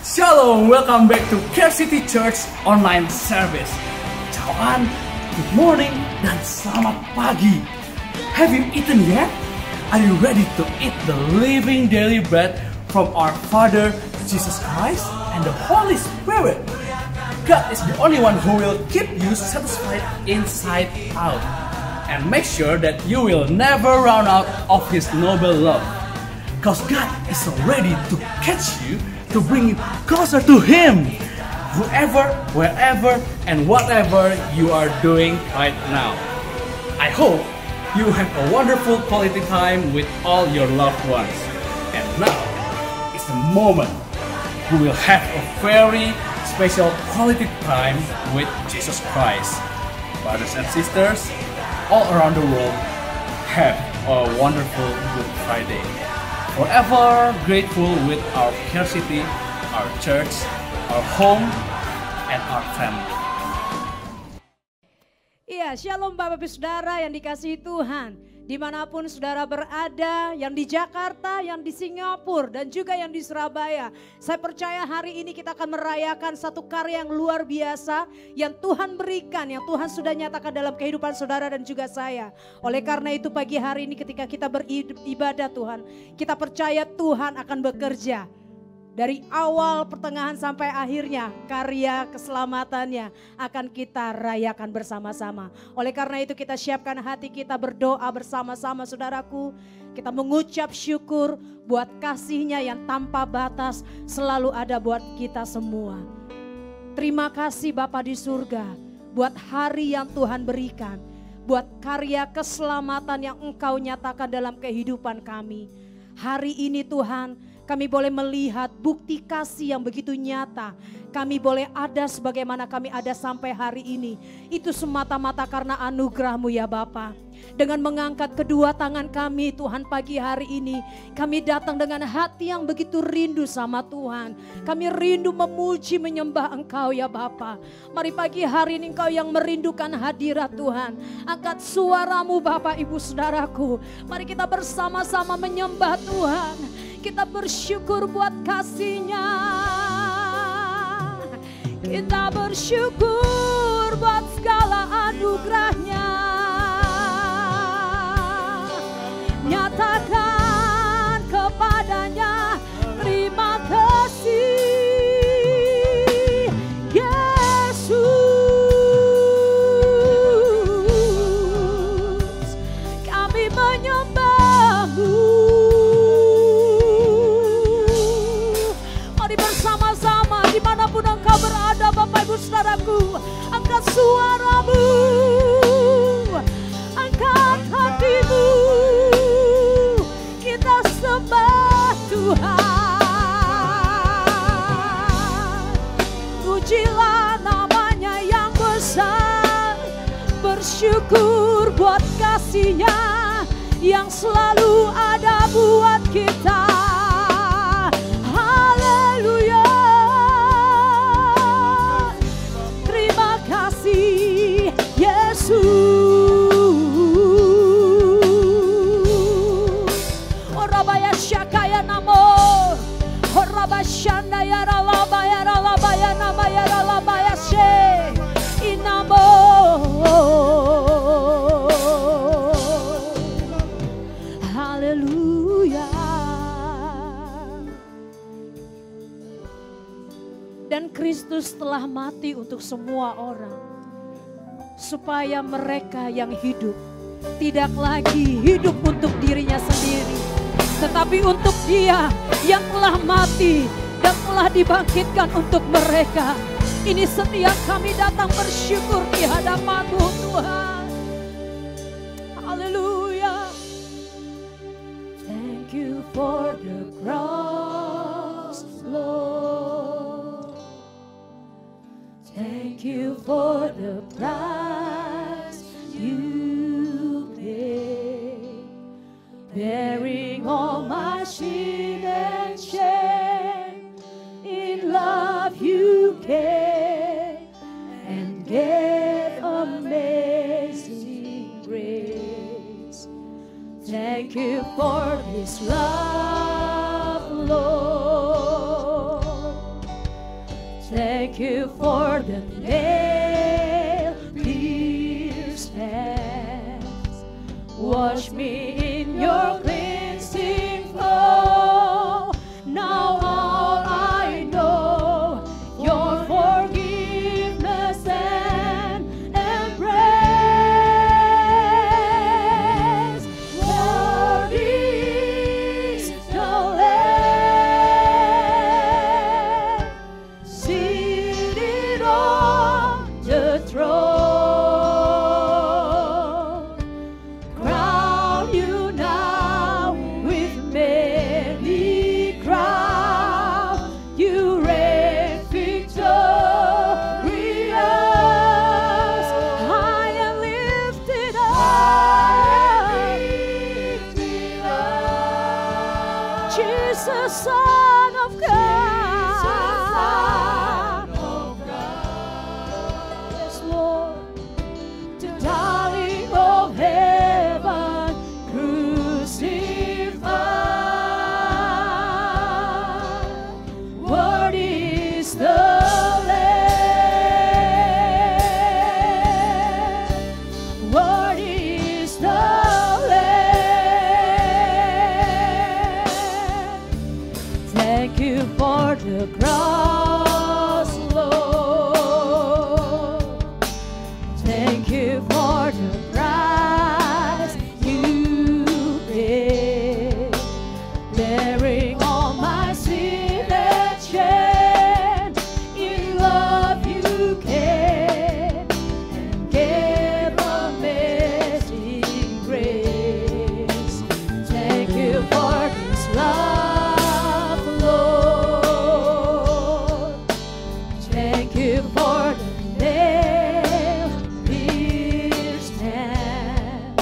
Shalom, welcome back to Care City Church online service. Ciao, good morning, dan selamat pagi. Have you eaten yet? Are you ready to eat the living daily bread from our Father, Jesus Christ, and the Holy Spirit? God is the only one who will keep you satisfied inside out. And make sure that you will never run out of His noble love. Because God is so ready to catch you, to bring you closer to Him. Whoever, wherever, and whatever you are doing right now. I hope you have a wonderful quality time with all your loved ones. And now is the moment we will have a very special quality time with Jesus Christ. Brothers and sisters, all around the world, have a wonderful Good Friday. Forever grateful with our Care City, our church, our home, and our family. Iya, shalom Bapak Ibu Saudara yang dikasihi Tuhan. Dimanapun saudara berada, yang di Jakarta, yang di Singapura, dan juga yang di Surabaya. Saya percaya hari ini kita akan merayakan satu karya yang luar biasa yang Tuhan berikan, yang Tuhan sudah nyatakan dalam kehidupan saudara dan juga saya. Oleh karena itu pagi hari ini ketika kita beribadah Tuhan, kita percaya Tuhan akan bekerja. Dari awal, pertengahan sampai akhirnya karya keselamatannya akan kita rayakan bersama-sama. Oleh karena itu kita siapkan hati kita berdoa bersama-sama saudaraku. Kita mengucap syukur buat kasih-Nya yang tanpa batas selalu ada buat kita semua. Terima kasih Bapa di surga buat hari yang Tuhan berikan. Buat karya keselamatan yang Engkau nyatakan dalam kehidupan kami. Hari ini Tuhan, kami boleh melihat bukti kasih yang begitu nyata. Kami boleh ada sebagaimana kami ada sampai hari ini. Itu semata-mata karena anugerah-Mu ya Bapa. Dengan mengangkat kedua tangan kami Tuhan pagi hari ini. Kami datang dengan hati yang begitu rindu sama Tuhan. Kami rindu memuji menyembah Engkau ya Bapa. Mari pagi hari ini Engkau yang merindukan hadirat Tuhan. Angkat suara-Mu Bapak Ibu Saudaraku. Mari kita bersama-sama menyembah Tuhan. Kita bersyukur buat kasih-Nya. Kita bersyukur buat segala anugerah-Nya. Nyatakan kepadanya terima kasih Yesus. Kami menyembah-Mu. Dimanapun Engkau berada Bapak Ibu Saudaraku, angkat suara-Mu, angkat hati-Mu, kita sembah Tuhan. Pujilah namanya yang besar, bersyukur buat kasih-Nya yang selalu ada buat kita. Shanda ya ralaba ya ralaba ya nama ya ralaba ya she inamo. Haleluya. Dan Kristus telah mati untuk semua orang, supaya mereka yang hidup tidak lagi hidup untuk dirinya sendiri, tetapi untuk Dia yang telah mati dan telah dibangkitkan untuk mereka. Ini setiap kami datang bersyukur di hadapan-Mu Tuhan. Haleluya. Thank you for the cross, Lord. Thank you for the price you paid, bearing all my sin and shame. In love you came and gave amazing grace. Thank you for this love, Lord. Thank you for the nail-pierced hands. Wash me in your cleansing flow. Now all I know, your forgiveness and embrace. Worthy is the Lamb, seated on the throne. Crown you now with many crowns. You reign victorious, high and lifted up. Jesus, Son of God. Yes, Lord, the darling of heaven, crucified. Worthy is the Lamb. Worthy is the Lamb. Thank you for the cross, Lord. Thank you for the price you paid, bearing all my sin and shame. In love you came and gave amazing grace. Thank you for this love, Lord. Thank you for the nail-pierced hands.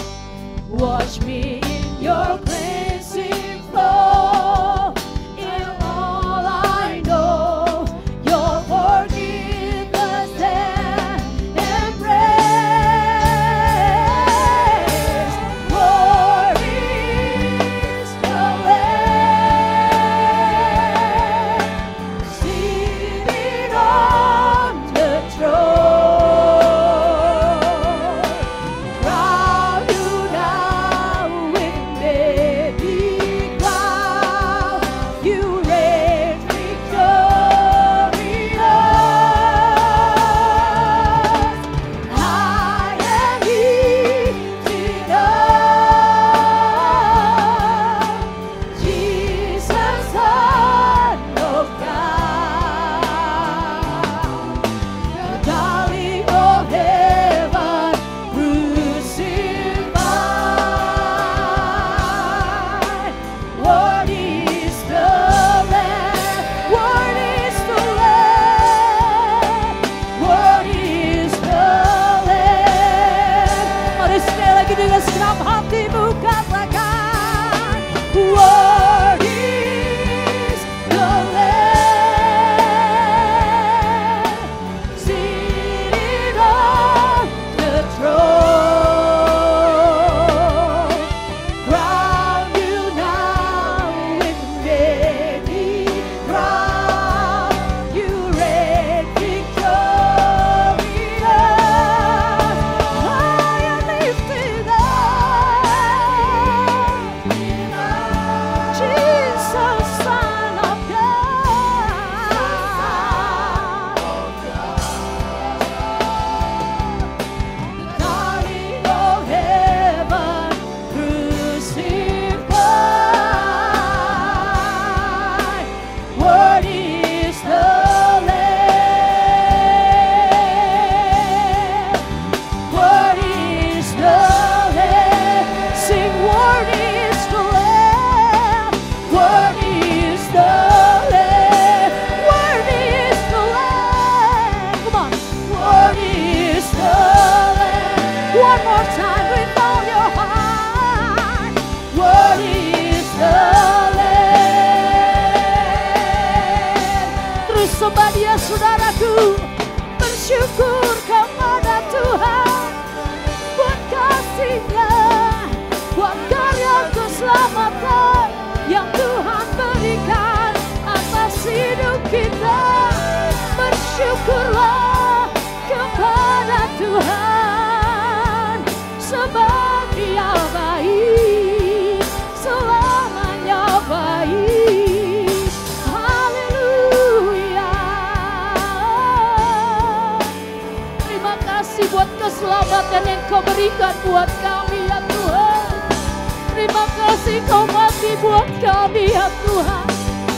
Wash me in your cleansing flow. In all I know, your forgiveness and embrace. Worthy is the Lamb, seated on the throne. Crown you now with many crowns. You reign victorious, high and lifted up. Jesus, Son of God, the darling of heaven, crucified. Worthy is the Lamb. Worthy is the Lamb. Worthy is the Lamb. Mari sekali lagi dengan segenap hatimu katakan, worthy is the Lamb, seated on the throne. Crown you now with many crowns. You reign victorious, high and lifted up. lagi buat kami ya Tuhan.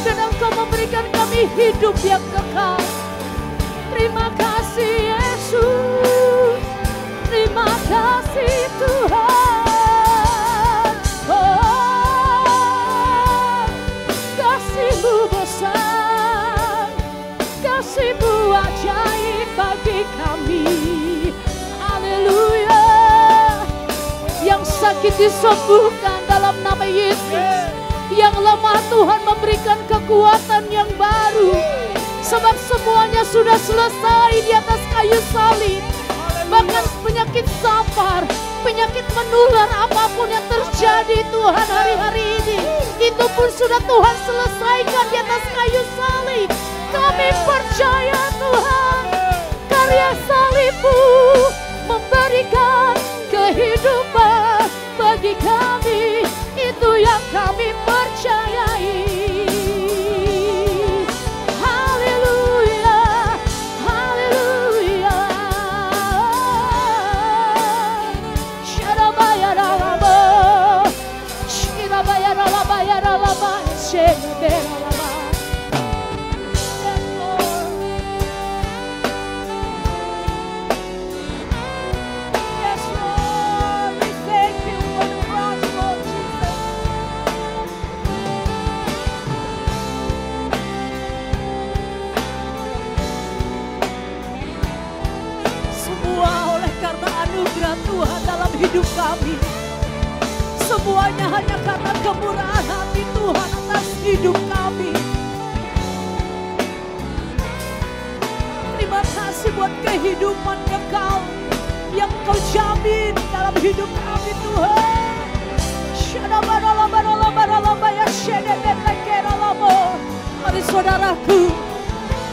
Dan Engkau memberikan kami hidup yang kekal. Terima kasih Yesus, terima kasih Tuhan. Oh, kasih-Mu besar, kasih-Mu ajaib bagi kami. Haleluya. Yang sakit disembuhkan dalam nama Yesus. Yang lemah Tuhan memberikan kekuatan yang baru. Sebab semuanya sudah selesai di atas kayu salib. Bahkan penyakit sampar, penyakit menular, apapun yang terjadi Tuhan hari-hari ini, itu pun sudah Tuhan selesaikan di atas kayu salib. Kami percaya Tuhan, karya salib-Mu memberikan kehidupan bagi kami. Itu yang kami percayai. Haleluya, haleluya. Shirabayaralaba, shirabayaralabayaralaba, shirabayaralaba. Yes, Lord, we thank you for the cross, Lord Jesus. Semua oleh karena anugerah Tuhan dalam hidup kami. Semuanya hanya karena kemurahan hati Tuhan atas hidup kami. Terima kasih buat kehidupan kekal yang Kau jamin dalam hidup kami Tuhan. Mari saudaraku,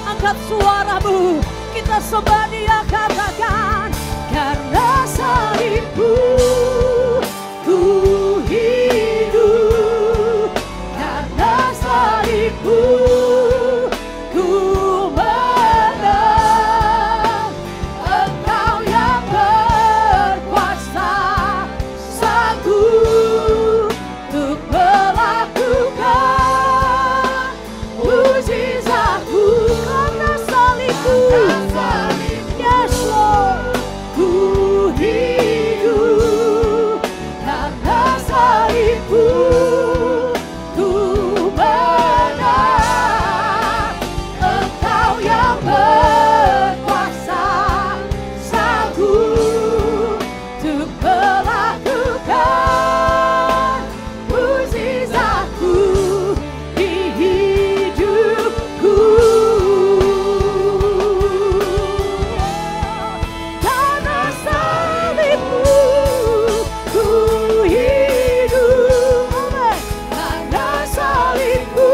angkat suaramu, kita sembah Dia, katakan, karena salib-Mu ku hidup, karena salib-Mu ku menang. Engkau yang berkuasa, sanggup untuk melakukan mujizat-Mu. Karena salib-Mu, yes Lord, ku hidup. Karena salib-Mu ku menang. Engkau yang berkuasa, sanggup untuk melakukan mujizat-Mu di hidupku. Karena salib-Mu ku hidup. Karena salib-Mu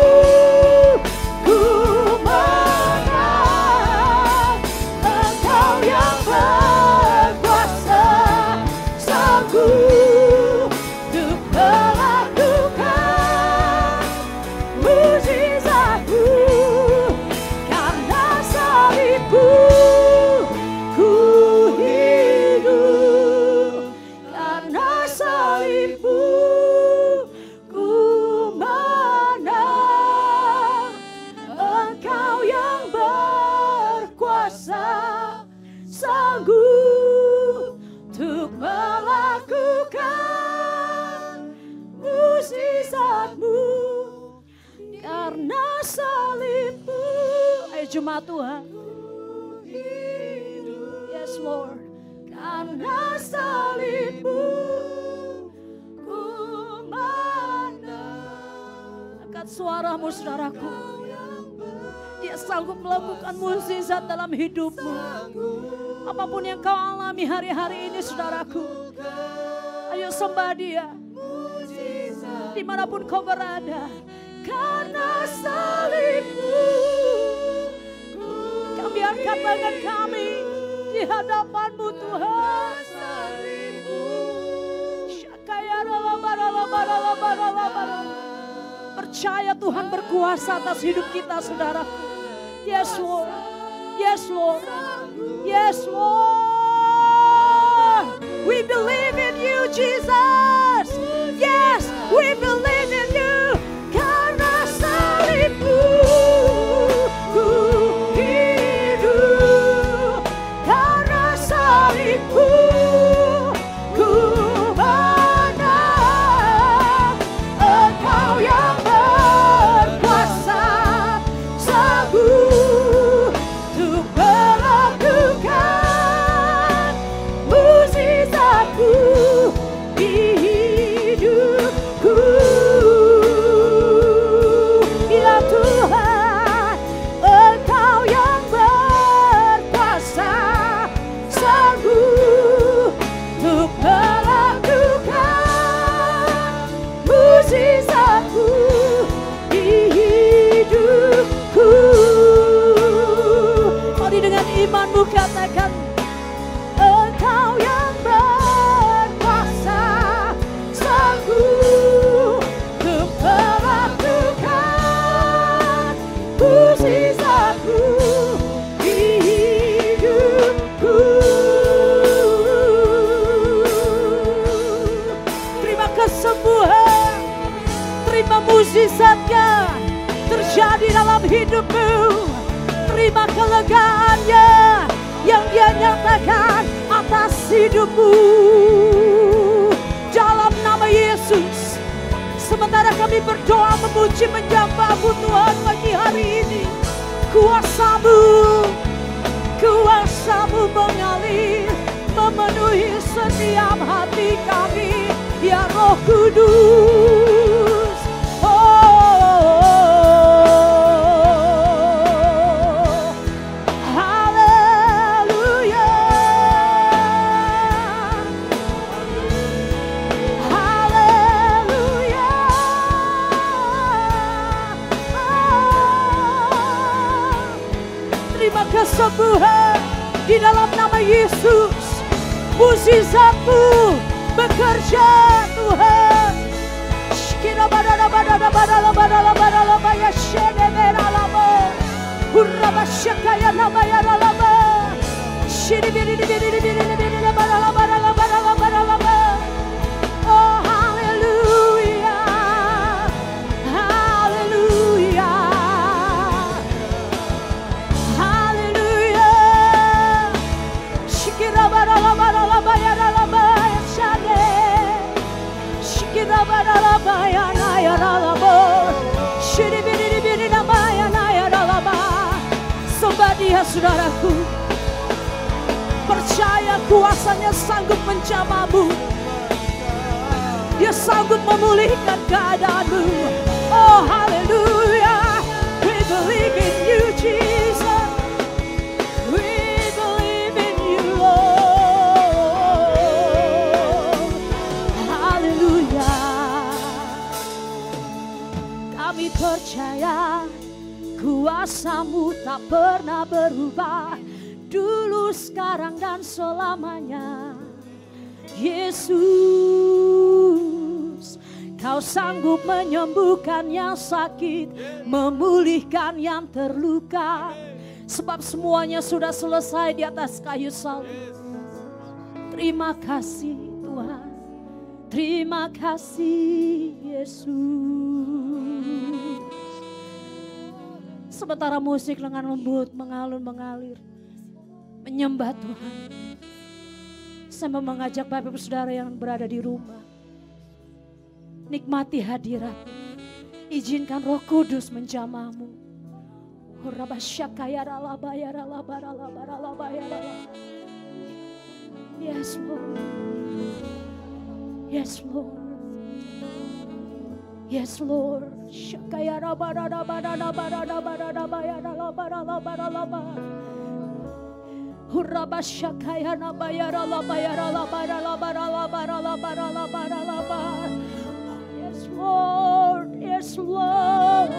ku menang. Engkau yang berkuasa, sanggup untuk melakukan mujizat-Mu. Karena salib-Mu ku hidup. Karena salib-Mu ku menang. Engkau yang berkuasa, sanggup untuk melakukan mujizat-Mu. Karena salib-Mu. Ayo jemaat Tuhan. Yes Lord. Karena salib-Mu ku menang. Angkat suaramu saudaraku. Dia sanggup melakukan mukjizat dalam hidupmu. Apapun yang kau alami hari-hari ini saudaraku, ayo sembah Dia dimanapun kau berada. Karena salib-Mu, kami angkat tangan kami di hadapan-Mu Tuhan. Percaya Tuhan berkuasa atas hidup kita saudaraku. Yes Lord, yes Lord, yes Lord. We believe in You Jesus. Yes, we believe in You. kesembuhan, terima mukjizatnya terjadi dalam hidupmu. Terima kelegaannya yang Dia nyatakan atas hidupmu. Dalam nama Yesus, sementara kami berdoa memuji menyembah-Mu Tuhan pagi hari ini, kuasa-Mu mengalir memenuhi setiap hati kami, ya Roh Kudus. Kesembuhan di dalam nama Yesus. Mukjizat-Mu bekerja Tuhan. Shkira badala badala badala badala badala baya shede beralamo. Hurraba shakaya labaya lama. Shiri biri biri biri biri badala badala badala badala. Oh hallelujah. Hallelujah. Sembah Dia saudaraku, percaya kuasanya sanggup menjamahmu, Dia sanggup memulihkan keadaanmu. Oh haleluya, we believe in you Jesus, we believe in you Lord. Haleluya, kami percaya kuasa-Mu tak pernah berubah, dulu, sekarang, dan selamanya. Yesus, Kau sanggup menyembuhkan yang sakit, memulihkan yang terluka, sebab semuanya sudah selesai di atas kayu salib. Terima kasih Tuhan, terima kasih Yesus. Sementara musik dengan lembut mengalun-mengalir, menyembah Tuhan, saya mau mengajak Bapak Ibu Saudara yang berada di rumah, nikmati hadirat, izinkan Roh Kudus menjamahmu. Yes Lord, yes Lord. Yes Lord. Shakayara barada barada barada barada bayada la barada barada ba. Huraba shakayana bayara la bayara la barala barala barala barala barala ba. Yes Lord. Yes Lord.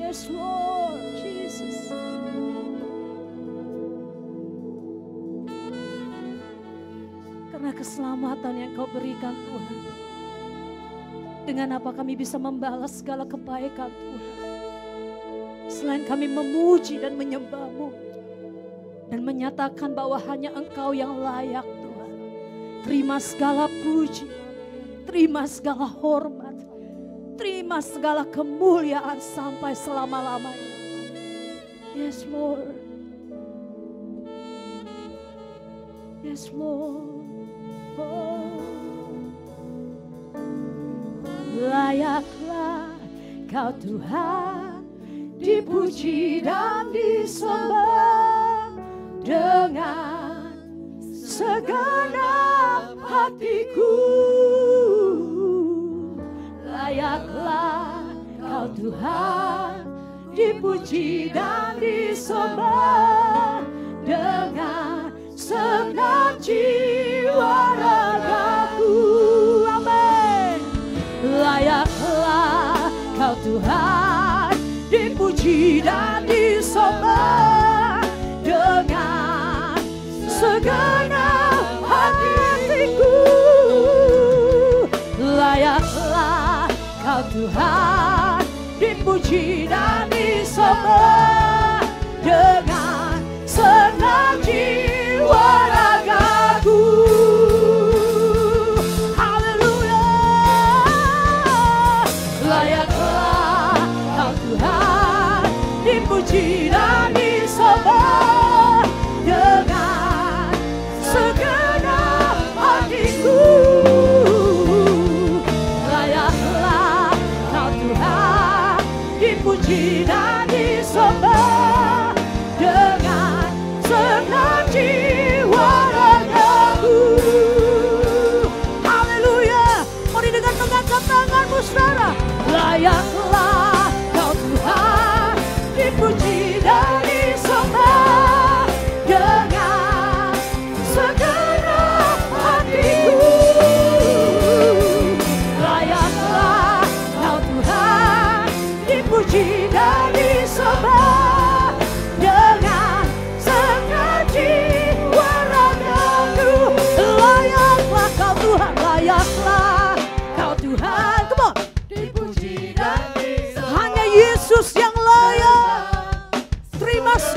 Yes Lord Jesus. Karena keselamatan yang Kau berikan Tuhan, dengan apa kami bisa membalas segala kebaikan Tuhan, selain kami memuji dan menyembah-Mu dan menyatakan bahwa hanya Engkau yang layak Tuhan. Terima segala puji, terima segala hormat, terima segala kemuliaan sampai selama-lamanya. Yes Lord, yes Lord. Layaklah Kau Tuhan, dipuji dan disembah dengan segenap hatiku. Layaklah Kau Tuhan, dipuji dan disembah dengan segenap jiwa ragaku. Amin. Layaklah Kau Tuhan, dipuji dan disembah dengan segenap hatiku. Layaklah Kau Tuhan, dipuji dan disembah dengan segenap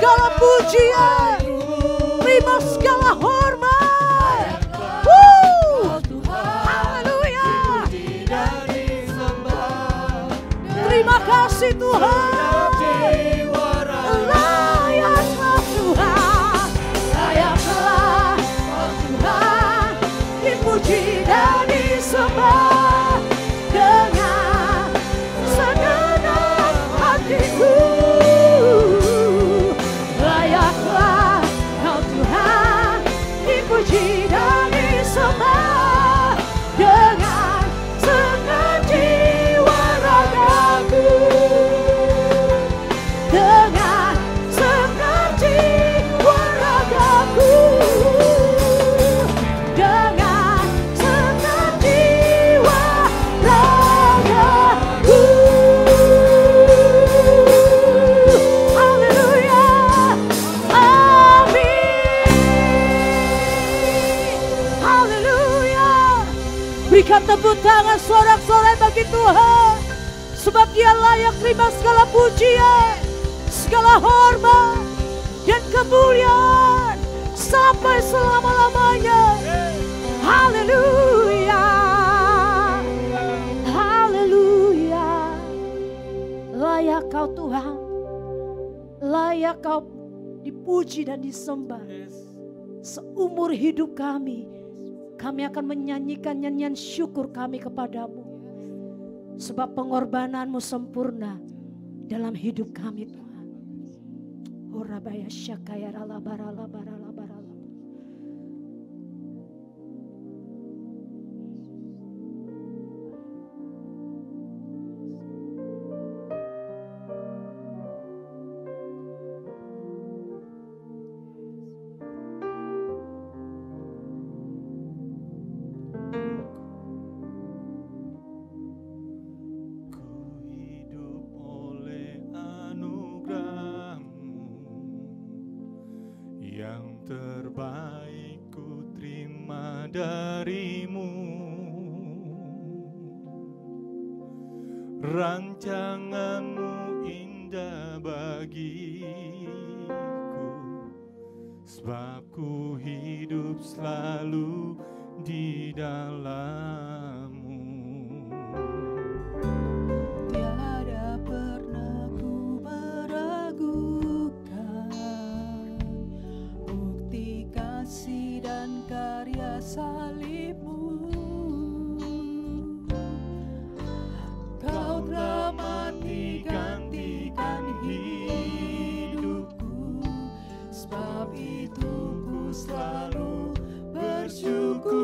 segala pujian, terima segala hormat. Haleluya. Terima kasih Tuhan. Layaklah Tuhan, layaklah Tuhan, dipuji dan disembah dengan segenap hatiku. Layaklah Kau Tuhan, dipuji dan disembah dengan segenap jiwa ragaku. Dengan segenap jiwa ragaku. Dengan segenap jiwa ragaku. Haleluya. Amin. Haleluya. Berikan tepuk tangan sorak-sorai bagi Tuhan. Sebab Dia layak terima segala pujian, segala hormat, dan kemuliaan sampai selama-lamanya. Haleluya. Haleluya. Layak Kau Tuhan, layak Kau dipuji dan disembah. Seumur hidup kami akan menyanyikan nyanyian syukur kami kepadamu. Sebab pengorbananmu sempurna dalam hidup kami Tuhan. Orabaya syakaya ralabarala barala barala. Terbaik ku terima darimu, rancanganmu indah bagiku, sebab ku hidup selalu di dalammu. Tiada pernah ku meragukan bukti kasih dan karya salibmu. Kau telah mati gantikan hidupku, sebab itu ku selalu bersyukur.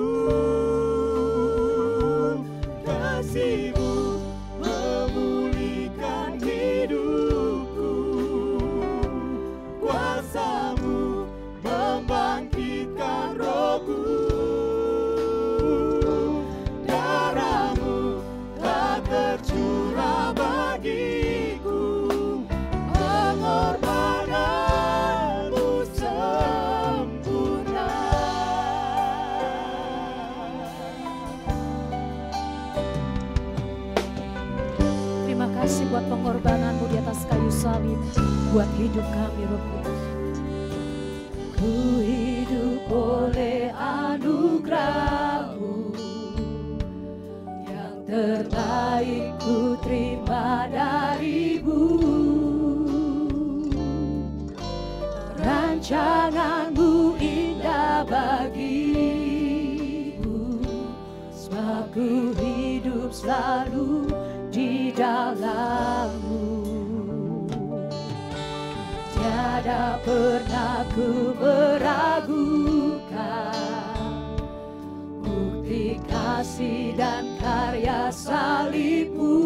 Kasih-Mu memulihkan hidupku, kuasa-Mu membangkitkan rohku, darah-Mu telah tercurah bagiku, pengorbanan-Mu sempurna. Terima kasih buat pengorbanan-Mu di atas kayu salib, buat hidup kami Roh Kudus. Ku hidup oleh anugerah-Mu, yang terbaik ku terima dari-Mu. Rancangan-Mu indah bagiku, sebab ku hidup selalu di dalam-Mu. Tiada pernah ku meragukan bukti kasih dan karya salib-Mu.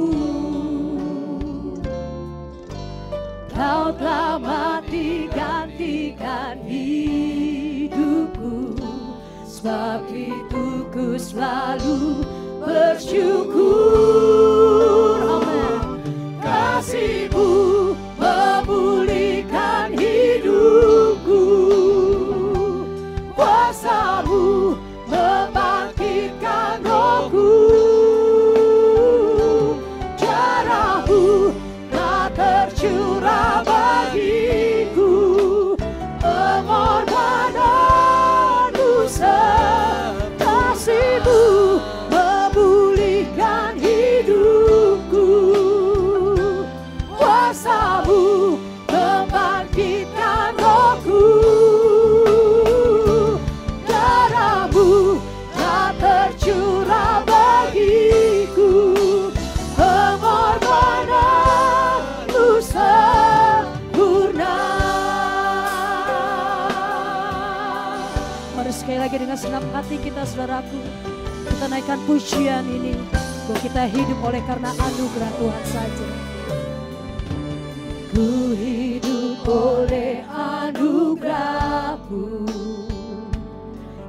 Kau telah mati gantikan hidupku, sebab itu ku selalu bersyukur. Amen. Kasih-Mu memulihkan hidupku, kuasa-Mu membangkitkan rohku, darah-Mu telah tercurah bagiku, Mari sekali lagi dengan senang hati kita saudaraku, kita naikkan pujian ini, bahwa kita hidup oleh karena anugerah Tuhan saja. Ku hidup oleh anugerah-Mu,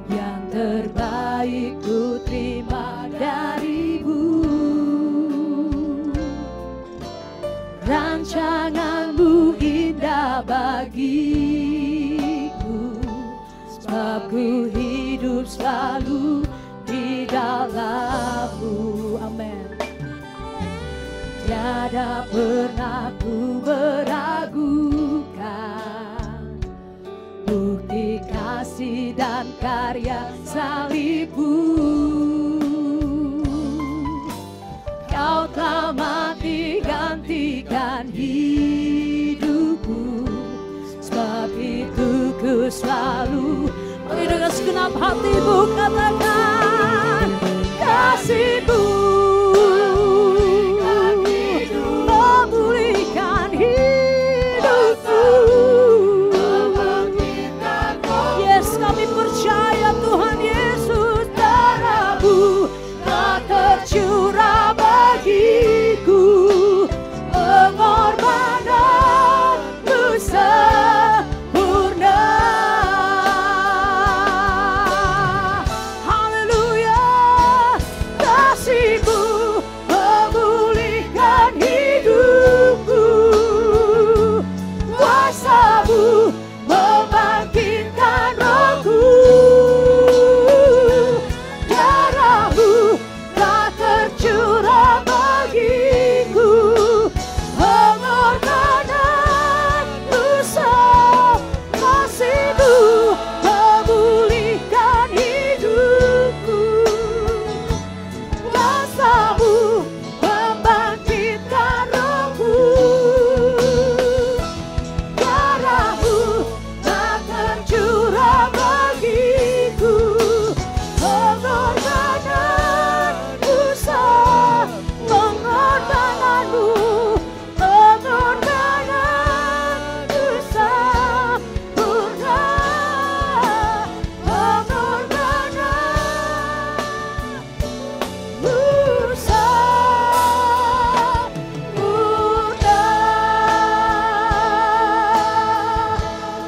yang terbaik ku terima dari-Mu. Rancangan-Mu indah bagiku, sebab ku hidup selalu di dalam-Mu. Amin. Tiada pernah ku meragukan bukti kasih dan karya salib-Mu. Kau telah mati gantikan hidupku, sebab itu ku selalu. Mari dengan segenap hatimu katakan kasih-Mu. Memulihkan hidupku. Yes, kami percaya Tuhan Yesus, darah-Mu telah tercurah bagiku. Pengorbanan-Mu sempurna. Haleluya. Kasih-Mu memulihkan hidupku. Kuasa-Mu membangkitkan rohku. Darah-Mu telah tercurah bagiku. Pengorbanan-Mu kasih-Mu memulihkan hidupku. Kuasa-Mu membangkitkan rohku. Darah-Mu telah tercurah bagiku. Pengorbanan-Mu pengorbanan-Mu, pengorbanan-Mu sempurna. Pengorbanan-Mu sempurna.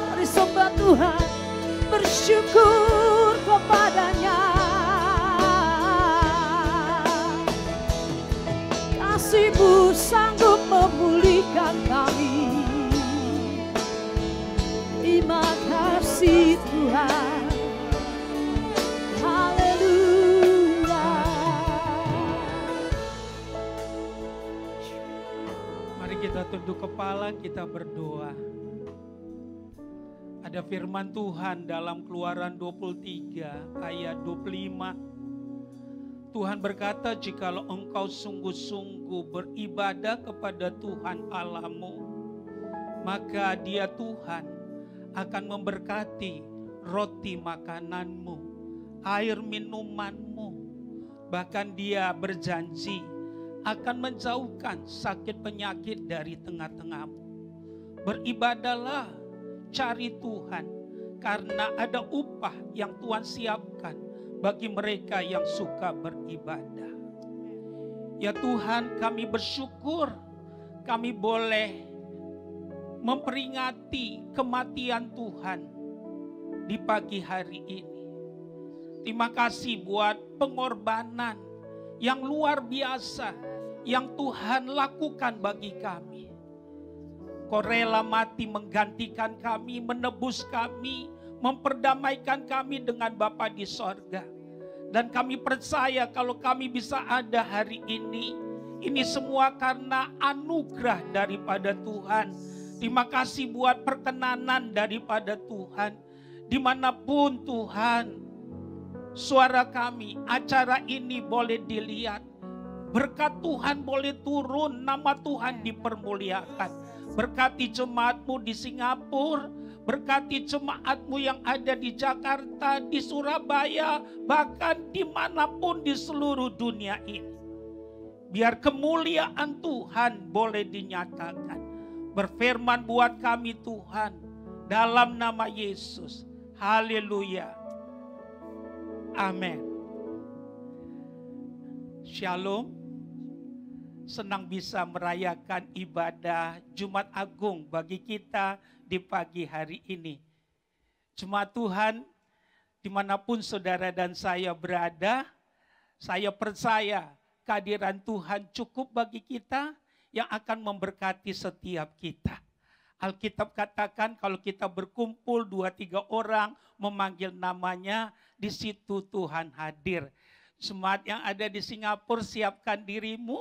Mari sembah Tuhan, bersyukur kepada-Nya. Kasih-Mu sanggup memulihkan kami. Terima kasih Tuhan. Haleluya. Mari kita tunduk kepala, kita berdoa. Ada firman Tuhan dalam Keluaran 23 ayat 25. Tuhan berkata, jikalau engkau sungguh-sungguh beribadah kepada Tuhan Allahmu, maka Dia Tuhan akan memberkati roti makananmu, air minumanmu. Bahkan Dia berjanji akan menjauhkan sakit penyakit dari tengah-tengahmu. Beribadahlah, cari Tuhan, karena ada upah yang Tuhan siapkan bagi mereka yang suka beribadah. Ya Tuhan, kami bersyukur kami boleh memperingati kematian Tuhan di pagi hari ini. Terima kasih buat pengorbanan yang luar biasa yang Tuhan lakukan bagi kami. Kau rela mati menggantikan kami, menebus kami, memperdamaikan kami dengan Bapa di sorga. Dan kami percaya kalau kami bisa ada hari ini semua karena anugerah daripada Tuhan. Terima kasih buat perkenanan daripada Tuhan. Dimanapun Tuhan, suara kami, acara ini boleh dilihat. Berkat Tuhan boleh turun, nama Tuhan dipermuliakan. Berkati jemaat-Mu di Singapura, berkati jemaat-Mu yang ada di Jakarta, di Surabaya, bahkan dimanapun di seluruh dunia ini. Biar kemuliaan Tuhan boleh dinyatakan. Berfirman buat kami Tuhan, dalam nama Yesus. Haleluya. Amin. Shalom. Senang bisa merayakan ibadah Jumat Agung bagi kita di pagi hari ini. Jemaat Tuhan, dimanapun saudara dan saya berada, saya percaya kehadiran Tuhan cukup bagi kita yang akan memberkati setiap kita. Alkitab katakan kalau kita berkumpul 2-3 orang memanggil namanya, di situ Tuhan hadir. Jemaat yang ada di Singapura, siapkan dirimu.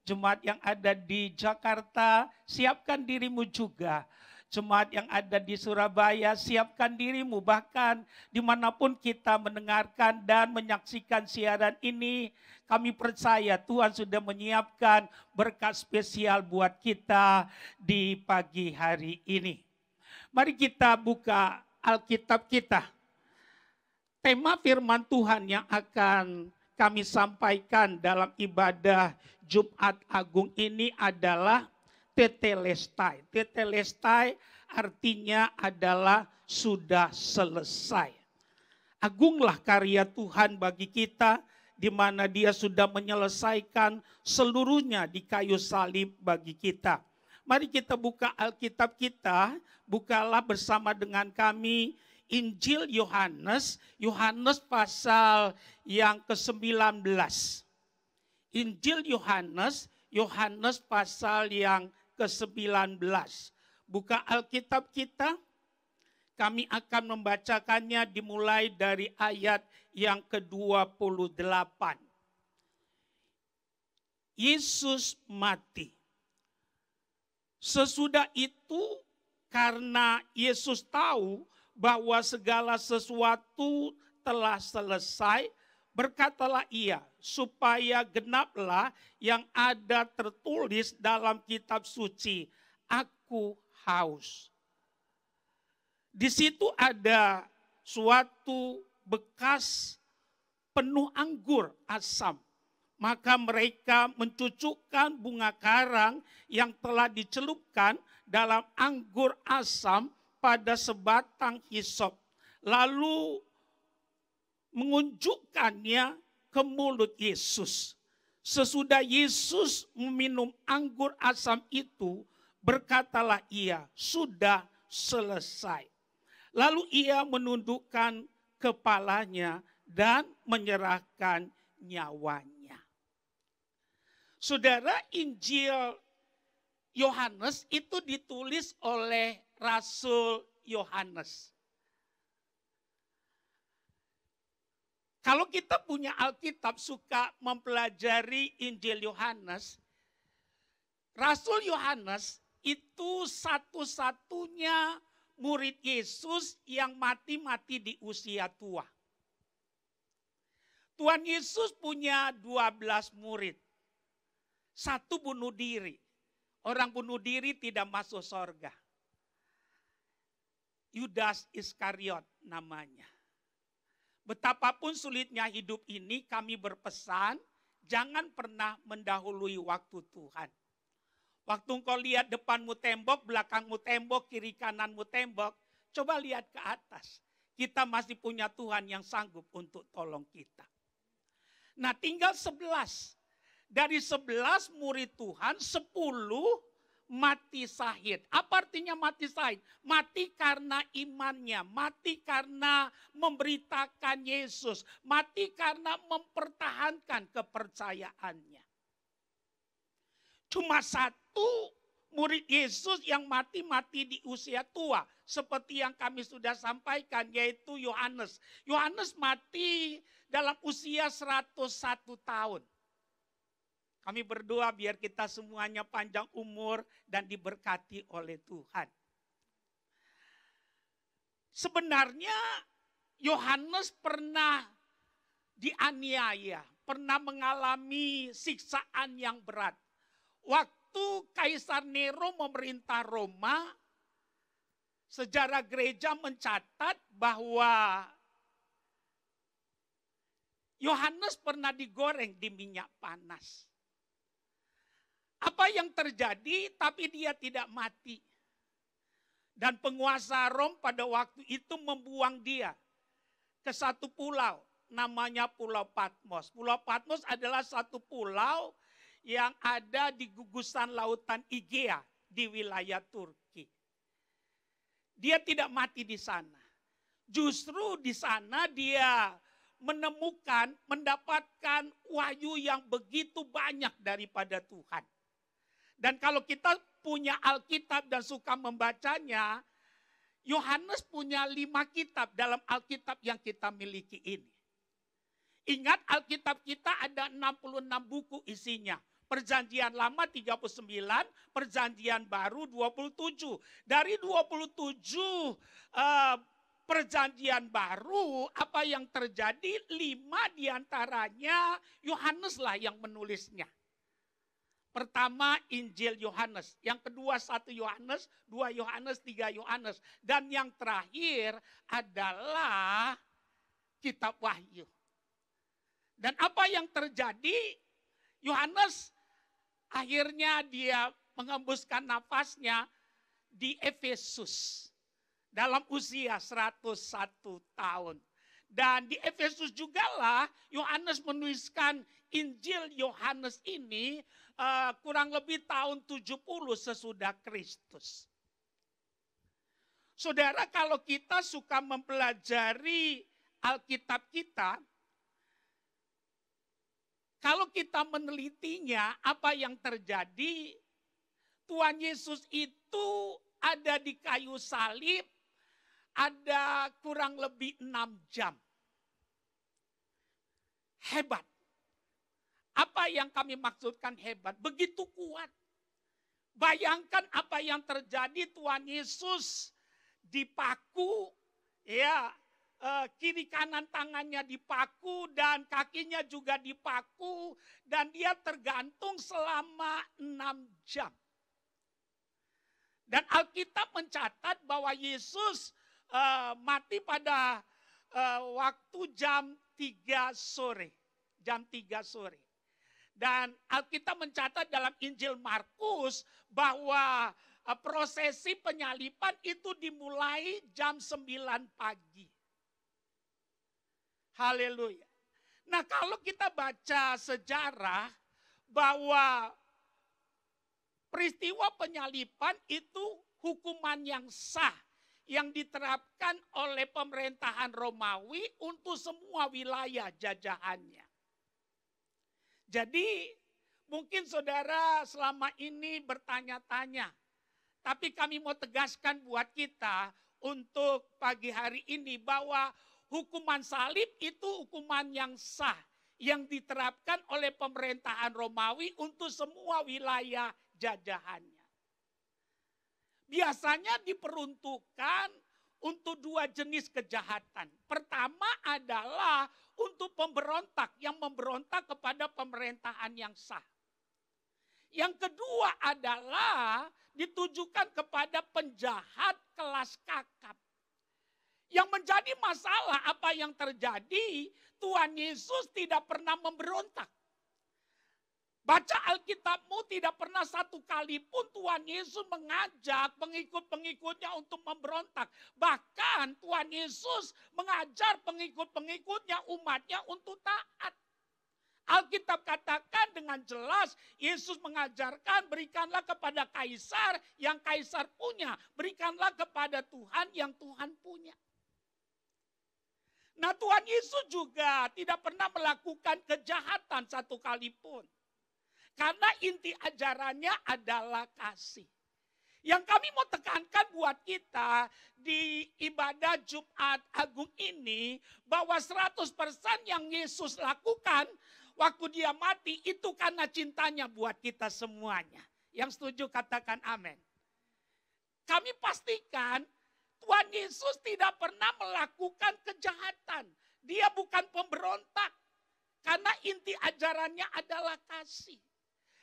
Jemaat yang ada di Jakarta, siapkan dirimu juga. Jemaat yang ada di Surabaya, siapkan dirimu. Bahkan dimanapun kita mendengarkan dan menyaksikan siaran ini, kami percaya Tuhan sudah menyiapkan berkat spesial buat kita di pagi hari ini. Mari kita buka Alkitab kita. Tema firman Tuhan yang akan kami sampaikan dalam ibadah Jumat Agung ini adalah tetelestai. Tetelestai artinya adalah sudah selesai. Agunglah karya Tuhan bagi kita, di mana Dia sudah menyelesaikan seluruhnya di kayu salib bagi kita. Mari kita buka Alkitab kita, bukalah bersama dengan kami Injil Yohanes, Yohanes pasal yang ke-19. Injil Yohanes, Yohanes pasal yang ke-19. Buka Alkitab kita, kami akan membacakannya dimulai dari ayat yang ke-28. Yesus mati. Sesudah itu, karena Yesus tahu bahwa segala sesuatu telah selesai, berkatalah ia, supaya genaplah yang ada tertulis dalam kitab suci, aku haus. Di situ ada suatu bekas penuh anggur asam. Maka mereka mencucukkan bunga karang yang telah dicelupkan dalam anggur asam pada sebatang hisop. Lalu mengunjukkannya ke mulut Yesus. Sesudah Yesus meminum anggur asam itu, berkatalah ia, sudah selesai. Lalu ia menundukkan kepalanya dan menyerahkan nyawanya. Saudara, Injil Yohanes itu ditulis oleh Rasul Yohanes. Kalau kita punya Alkitab, suka mempelajari Injil Yohanes, Rasul Yohanes itu satu-satunya murid Yesus yang mati-mati di usia tua. Tuhan Yesus punya 12 murid. Satu bunuh diri. Orang bunuh diri tidak masuk sorga. Yudas Iskariot namanya. Betapapun sulitnya hidup ini, kami berpesan, jangan pernah mendahului waktu Tuhan. Waktu engkau lihat depanmu tembok, belakangmu tembok, kiri kananmu tembok, coba lihat ke atas. Kita masih punya Tuhan yang sanggup untuk tolong kita. Nah, tinggal 11. Dari 11 murid Tuhan, 10 mati syahid. Apa artinya mati syahid? Mati karena imannya, mati karena memberitakan Yesus, mati karena mempertahankan kepercayaannya. Cuma satu murid Yesus yang mati-mati di usia tua, seperti yang kami sudah sampaikan, yaitu Yohanes. Yohanes mati dalam usia 101 tahun. Kami berdoa biar kita semuanya panjang umur dan diberkati oleh Tuhan. Sebenarnya Yohanes pernah dianiaya, pernah mengalami siksaan yang berat. Waktu Kaisar Nero memerintah Roma, sejarah gereja mencatat bahwa Yohanes pernah digoreng di minyak panas. Apa yang terjadi, tapi dia tidak mati. Dan penguasa Rom pada waktu itu membuang dia ke satu pulau namanya Pulau Patmos. Pulau Patmos adalah satu pulau yang ada di gugusan lautan Egea di wilayah Turki. Dia tidak mati di sana. Justru di sana dia mendapatkan wahyu yang begitu banyak daripada Tuhan. Dan kalau kita punya Alkitab dan suka membacanya, Yohanes punya 5 kitab dalam Alkitab yang kita miliki ini. Ingat, Alkitab kita ada 66 buku isinya. Perjanjian Lama 39, Perjanjian Baru 27. Dari 27 Perjanjian Baru, apa yang terjadi? 5 diantaranya Yohaneslah yang menulisnya. Pertama Injil Yohanes, yang kedua 1 Yohanes, 2 Yohanes, 3 Yohanes. Dan yang terakhir adalah Kitab Wahyu. Dan apa yang terjadi? Yohanes akhirnya dia mengembuskan nafasnya di Efesus dalam usia 101 tahun. Dan di Efesus jugalah Yohanes menuliskan Injil Yohanes ini kurang lebih tahun 70 sesudah Kristus. Saudara, kalau kita suka mempelajari Alkitab kita, kalau kita menelitinya, apa yang terjadi, Tuhan Yesus itu ada di kayu salib, ada kurang lebih 6 jam. Hebat. Apa yang kami maksudkan hebat? Begitu kuat. Bayangkan apa yang terjadi, Tuhan Yesus dipaku, ya, kiri kanan tangannya dipaku dan kakinya juga dipaku, dan dia tergantung selama 6 jam. Dan Alkitab mencatat bahwa Yesus mati pada waktu jam 3 sore. Jam 3 sore. Dan Alkitab mencatat dalam Injil Markus bahwa prosesi penyaliban itu dimulai jam 9 pagi. Haleluya. Nah, kalau kita baca sejarah bahwa peristiwa penyaliban itu hukuman yang sah yang diterapkan oleh pemerintahan Romawi untuk semua wilayah jajahannya. Jadi mungkin saudara selama ini bertanya-tanya, tapi kami mau tegaskan buat kita untuk pagi hari ini bahwa hukuman salib itu hukuman yang sah yang diterapkan oleh pemerintahan Romawi untuk semua wilayah jajahannya. Biasanya diperuntukkan untuk 2 jenis kejahatan. Pertama adalah untuk pemberontak yang memberontak kepada pemerintahan yang sah. Yang kedua adalah ditujukan kepada penjahat kelas kakap. Yang menjadi masalah apa yang terjadi, Tuhan Yesus tidak pernah memberontak. Baca Alkitabmu, tidak pernah satu kali pun Tuhan Yesus mengajak pengikut-pengikutnya untuk memberontak. Bahkan Tuhan Yesus mengajar pengikut-pengikutnya, umatnya untuk taat. Alkitab katakan dengan jelas, Yesus mengajarkan berikanlah kepada kaisar yang kaisar punya. Berikanlah kepada Tuhan yang Tuhan punya. Nah, Tuhan Yesus juga tidak pernah melakukan kejahatan satu kali pun. Karena inti ajarannya adalah kasih. Yang kami mau tekankan buat kita di ibadah Jumat Agung ini, bahwa 100% yang Yesus lakukan waktu dia mati itu karena cintanya buat kita semuanya. Yang setuju katakan amin. Kami pastikan Tuhan Yesus tidak pernah melakukan kejahatan. Dia bukan pemberontak. Karena inti ajarannya adalah kasih.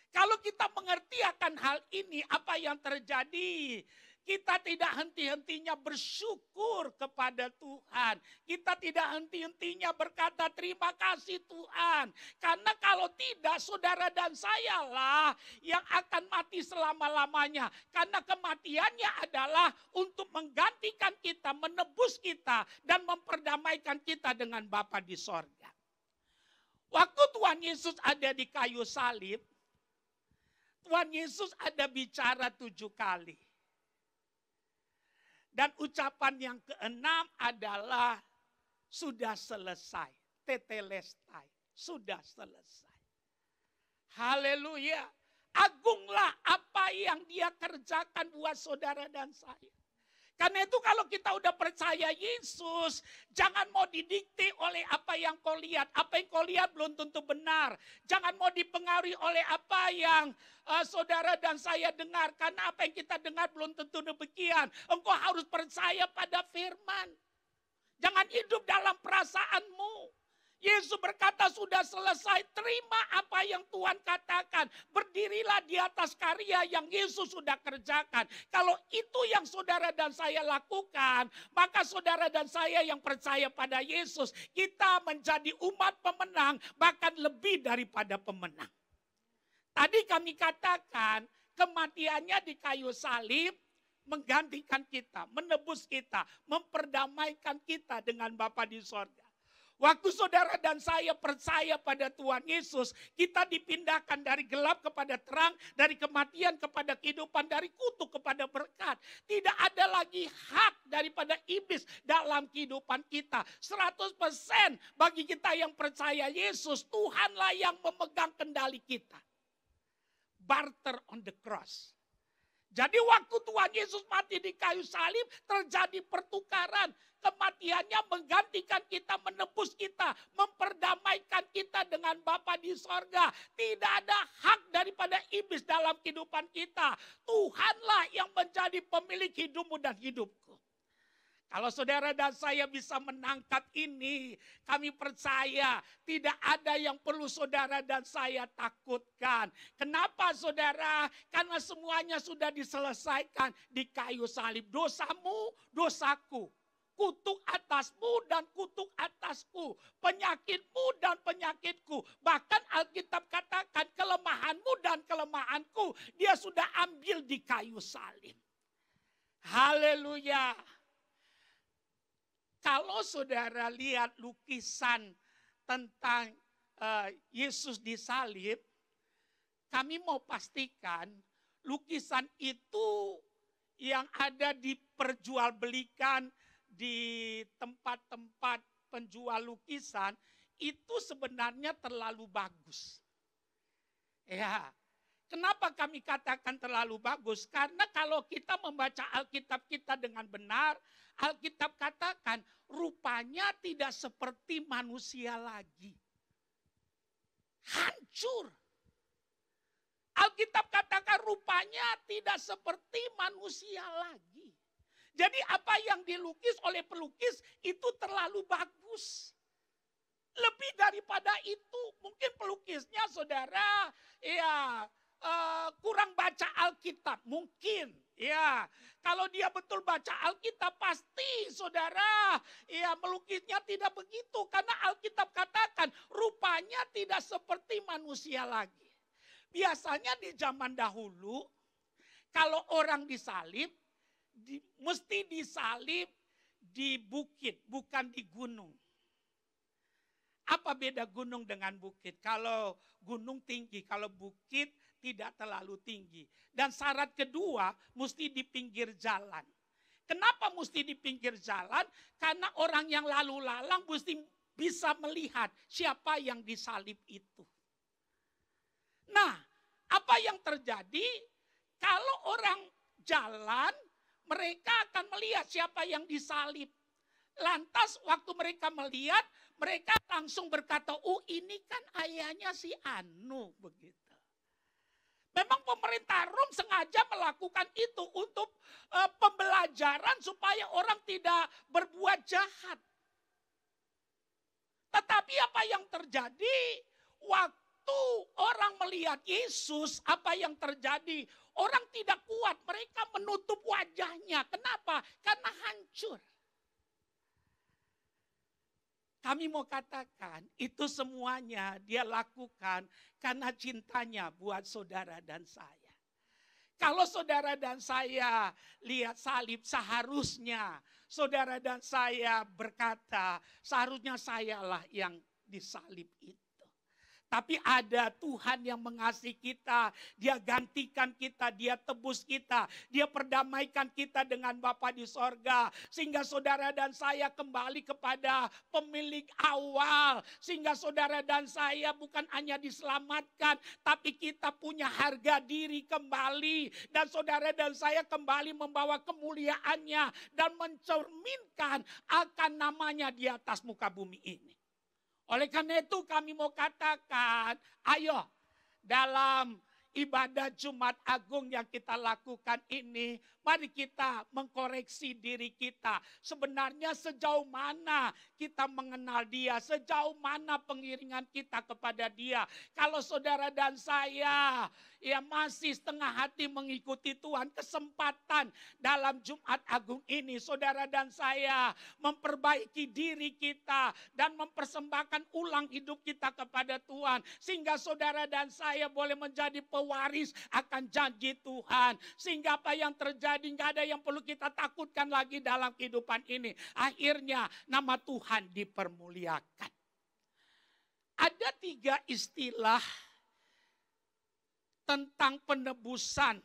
Kalau kita mengerti akan hal ini, apa yang terjadi? Kita tidak henti-hentinya bersyukur kepada Tuhan. Kita tidak henti-hentinya berkata terima kasih Tuhan. Karena kalau tidak, saudara dan saya lah yang akan mati selama-lamanya. Karena kematiannya adalah untuk menggantikan kita, menebus kita, dan memperdamaikan kita dengan Bapa di sorga. Waktu Tuhan Yesus ada di kayu salib, Tuhan Yesus ada bicara 7 kali. Dan ucapan yang keenam adalah sudah selesai. Tetelestai, sudah selesai. Haleluya. Agunglah apa yang dia kerjakan buat saudara dan saya. Karena itu kalau kita udah percaya Yesus, jangan mau didikte oleh apa yang kau lihat. Apa yang kau lihat belum tentu benar. Jangan mau dipengaruhi oleh apa yang saudara dan saya dengar. Karena apa yang kita dengar belum tentu demikian. Engkau harus percaya pada firman. Jangan hidup dalam perasaanmu. Yesus berkata sudah selesai, terima apa yang Tuhan katakan. Berdirilah di atas karya yang Yesus sudah kerjakan. Kalau itu yang saudara dan saya lakukan, maka saudara dan saya yang percaya pada Yesus, kita menjadi umat pemenang, bahkan lebih daripada pemenang. Tadi kami katakan kematiannya di kayu salib menggantikan kita, menebus kita, memperdamaikan kita dengan Bapa di sorga. Waktu saudara dan saya percaya pada Tuhan Yesus, kita dipindahkan dari gelap kepada terang, dari kematian kepada kehidupan, dari kutuk kepada berkat. Tidak ada lagi hak daripada iblis dalam kehidupan kita. 100% bagi kita yang percaya Yesus, Tuhanlah yang memegang kendali kita. Barter on the cross. Jadi waktu Tuhan Yesus mati di kayu salib, terjadi pertukaran. Kematiannya menggantikan kita, menebus kita, memperdamaikan kita dengan Bapa di sorga. Tidak ada hak daripada iblis dalam kehidupan kita. Tuhanlah yang menjadi pemilik hidupmu dan hidupku. Kalau saudara dan saya bisa menangkap ini, kami percaya tidak ada yang perlu saudara dan saya takutkan. Kenapa saudara? Karena semuanya sudah diselesaikan di kayu salib. Dosamu, dosaku. Kutuk atasmu dan kutuk atasku. Penyakitmu dan penyakitku. Bahkan Alkitab katakan kelemahanmu dan kelemahanku. Dia sudah ambil di kayu salib. Haleluya. Kalau saudara lihat lukisan tentang Yesus disalib, kami mau pastikan lukisan itu yang ada diperjualbelikan di tempat-tempat penjual lukisan itu sebenarnya terlalu bagus. Ya, kenapa kami katakan terlalu bagus? Karena kalau kita membaca Alkitab kita dengan benar, Alkitab katakan rupanya tidak seperti manusia lagi. Hancur. Alkitab katakan rupanya tidak seperti manusia lagi. Jadi apa yang dilukis oleh pelukis itu terlalu bagus. Lebih daripada itu, mungkin pelukisnya saudara ya kurang baca Alkitab, mungkin ya. Kalau dia betul baca Alkitab pasti saudara ya melukisnya tidak begitu. Karena Alkitab katakan rupanya tidak seperti manusia lagi. Biasanya di zaman dahulu kalau orang disalib, mesti disalib di bukit, bukan di gunung. Apa beda gunung dengan bukit? Kalau gunung tinggi, kalau bukit tidak terlalu tinggi. Dan syarat kedua, mesti di pinggir jalan. Kenapa mesti di pinggir jalan? Karena orang yang lalu lalang mesti bisa melihat siapa yang disalib itu. Nah, apa yang terjadi kalau orang jalan, mereka akan melihat siapa yang disalib. Lantas waktu mereka melihat, mereka langsung berkata, oh ini kan ayahnya si Anu. Begitu. Memang pemerintah Rom sengaja melakukan itu untuk pembelajaran supaya orang tidak berbuat jahat. Tetapi apa yang terjadi? Waktu orang melihat Yesus, apa yang terjadi? Orang tidak kuat, mereka menutup wajahnya. Kenapa? Karena hancur. Kami mau katakan, itu semuanya dia lakukan karena cintanya buat saudara dan saya. Kalau saudara dan saya lihat salib, seharusnya saudara dan saya berkata, seharusnya sayalah yang disalib itu. Tapi ada Tuhan yang mengasihi kita, Dia gantikan kita, Dia tebus kita, Dia perdamaikan kita dengan Bapa di sorga. Sehingga saudara dan saya kembali kepada pemilik awal. Sehingga saudara dan saya bukan hanya diselamatkan, tapi kita punya harga diri kembali. Dan saudara dan saya kembali membawa kemuliaannya dan mencerminkan akan namanya di atas muka bumi ini. Oleh karena itu kami mau katakan, ayo dalam ibadah Jumat Agung yang kita lakukan ini, mari kita mengkoreksi diri kita. Sebenarnya sejauh mana kita mengenal Dia, sejauh mana pengiringan kita kepada Dia. Kalau saudara dan saya ya masih setengah hati mengikuti Tuhan, kesempatan dalam Jumat Agung ini saudara dan saya memperbaiki diri kita dan mempersembahkan ulang hidup kita kepada Tuhan, sehingga saudara dan saya boleh menjadi pewaris akan janji Tuhan, sehingga apa yang terjadi nggak ada yang perlu kita takutkan lagi dalam kehidupan ini. Akhirnya nama Tuhan dipermuliakan. Ada 3 istilah tentang penebusan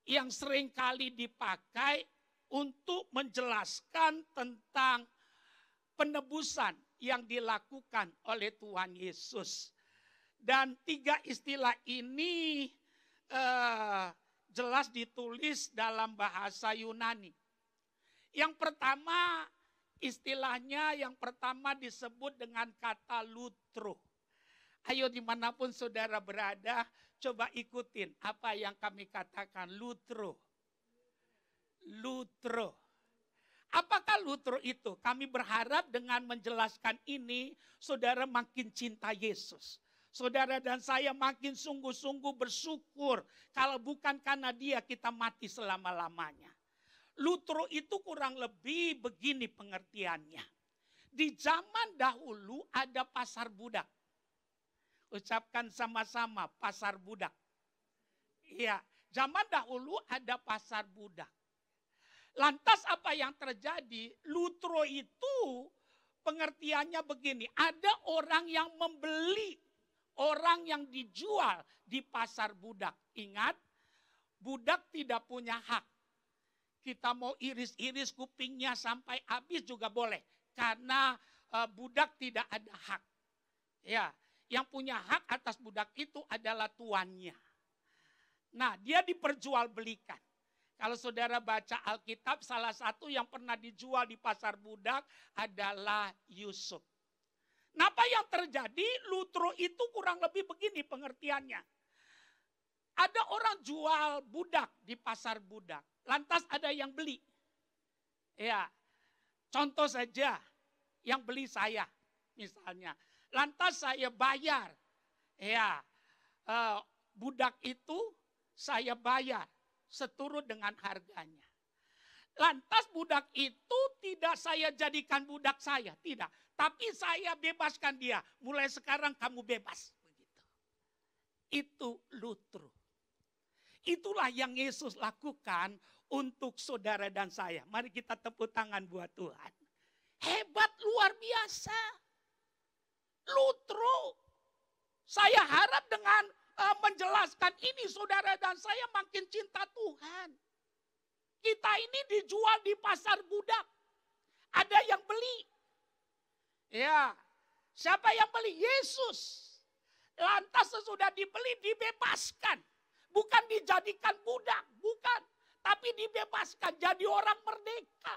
yang seringkali dipakai untuk menjelaskan tentang penebusan yang dilakukan oleh Tuhan Yesus. Dan 3 istilah ini jelas ditulis dalam bahasa Yunani. Yang pertama, istilahnya yang pertama disebut dengan kata lutro. Ayo dimanapun saudara berada, coba ikutin apa yang kami katakan, lutro. Lutro. Apakah lutro itu? Kami berharap dengan menjelaskan ini, saudara makin cinta Yesus. Saudara dan saya makin sungguh-sungguh bersyukur. Kalau bukan karena Dia, kita mati selama-lamanya. Lutro itu kurang lebih begini pengertiannya. Di zaman dahulu ada pasar budak. Ucapkan sama-sama, pasar budak. Iya, zaman dahulu ada pasar budak. Lantas apa yang terjadi? Lutro itu pengertiannya begini. Ada orang yang membeli, orang yang dijual di pasar budak. Ingat, budak tidak punya hak. Kita mau iris-iris kupingnya sampai habis juga boleh. Karena budak tidak ada hak. Ya. Yang punya hak atas budak itu adalah tuannya. Nah, dia diperjualbelikan. Kalau saudara baca Alkitab, salah satu yang pernah dijual di pasar budak adalah Yusuf. Nah, apa yang terjadi? Lutro itu kurang lebih begini pengertiannya. Ada orang jual budak di pasar budak. Lantas ada yang beli. Ya, contoh saja yang beli saya misalnya. Lantas saya bayar, ya budak itu saya bayar seturut dengan harganya. Lantas budak itu tidak saya jadikan budak saya, tidak. Tapi saya bebaskan dia, mulai sekarang kamu bebas. Begitu. Itu lutro. Itulah yang Yesus lakukan untuk saudara dan saya. Mari kita tepuk tangan buat Tuhan. Hebat, luar biasa. Lutro. Saya harap dengan menjelaskan ini saudara dan saya makin cinta Tuhan. Kita ini dijual di pasar budak. Ada yang beli. Ya, siapa yang beli? Yesus. Lantas sesudah dibeli dibebaskan. Bukan dijadikan budak, bukan. Tapi dibebaskan jadi orang merdeka.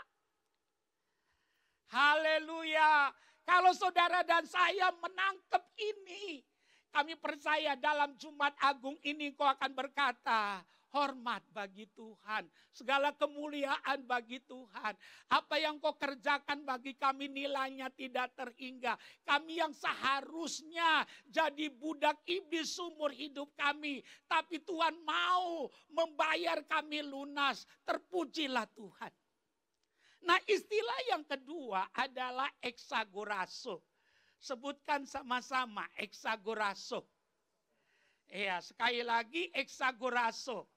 Haleluya. Kalau saudara dan saya menangkap ini, kami percaya dalam Jumat Agung ini kau akan berkata, hormat bagi Tuhan. Segala kemuliaan bagi Tuhan. Apa yang kau kerjakan bagi kami nilainya tidak terhingga. Kami yang seharusnya jadi budak iblis seumur hidup kami. Tapi Tuhan mau membayar kami lunas. Terpujilah Tuhan. Nah, istilah yang kedua adalah exagorazo. Sebutkan sama-sama exagorazo. Iya, sekali lagi exagorazo.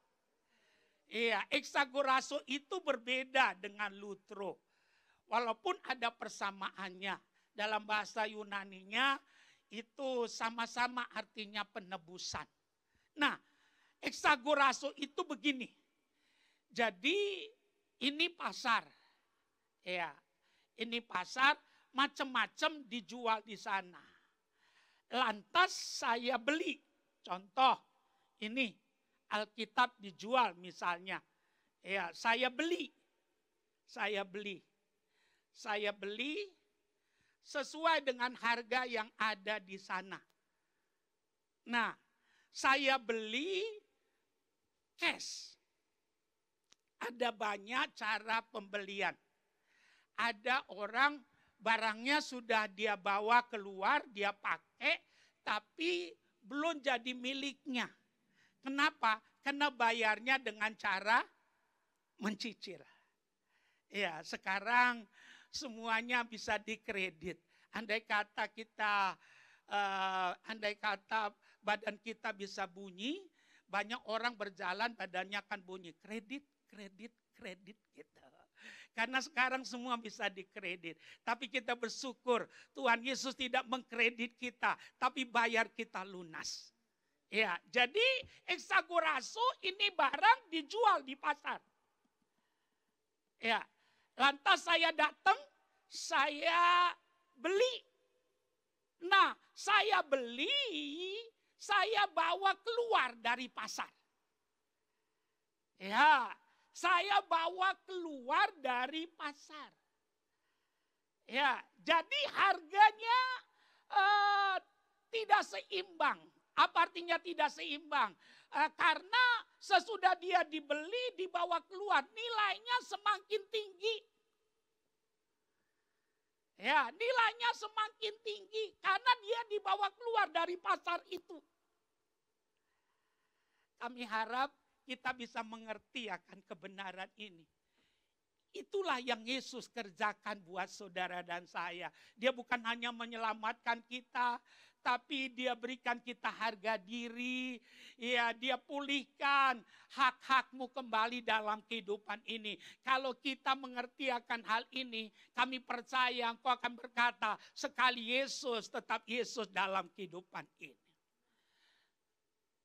Iya, exagorazo itu berbeda dengan lutro. Walaupun ada persamaannya. Dalam bahasa Yunaninya itu sama-sama artinya penebusan. Nah, exagorazo itu begini. Jadi ini pasar. Ya, ini pasar macam-macam dijual di sana. Lantas saya beli. Contoh, ini Alkitab dijual misalnya. Ya, saya beli sesuai dengan harga yang ada di sana. Nah, saya beli cash. Ada banyak cara pembelian. Ada orang barangnya sudah dia bawa keluar, dia pakai, tapi belum jadi miliknya. Kenapa? Karena bayarnya dengan cara mencicil. Ya, sekarang semuanya bisa dikredit. Andai kata badan kita bisa bunyi, banyak orang berjalan badannya akan bunyi. Kredit gitu. Karena sekarang semua bisa dikredit. Tapi kita bersyukur Tuhan Yesus tidak mengkredit kita. Tapi bayar kita lunas. Ya, jadi exagorazo ini barang dijual di pasar. Ya, lantas saya datang, saya beli. Nah, saya beli, saya bawa keluar dari pasar. Ya, saya bawa keluar dari pasar. Ya, jadi harganya tidak seimbang. Apa artinya tidak seimbang? Karena sesudah dia dibeli, dibawa keluar, nilainya semakin tinggi. Ya, nilainya semakin tinggi karena dia dibawa keluar dari pasar itu. Kami harap kita bisa mengerti akan kebenaran ini. Itulah yang Yesus kerjakan buat saudara dan saya. Dia bukan hanya menyelamatkan kita, tapi dia berikan kita harga diri. Ya, dia pulihkan hak-hakmu kembali dalam kehidupan ini. Kalau kita mengerti akan hal ini, kami percaya engkau akan berkata, sekali Yesus, tetap Yesus dalam kehidupan ini.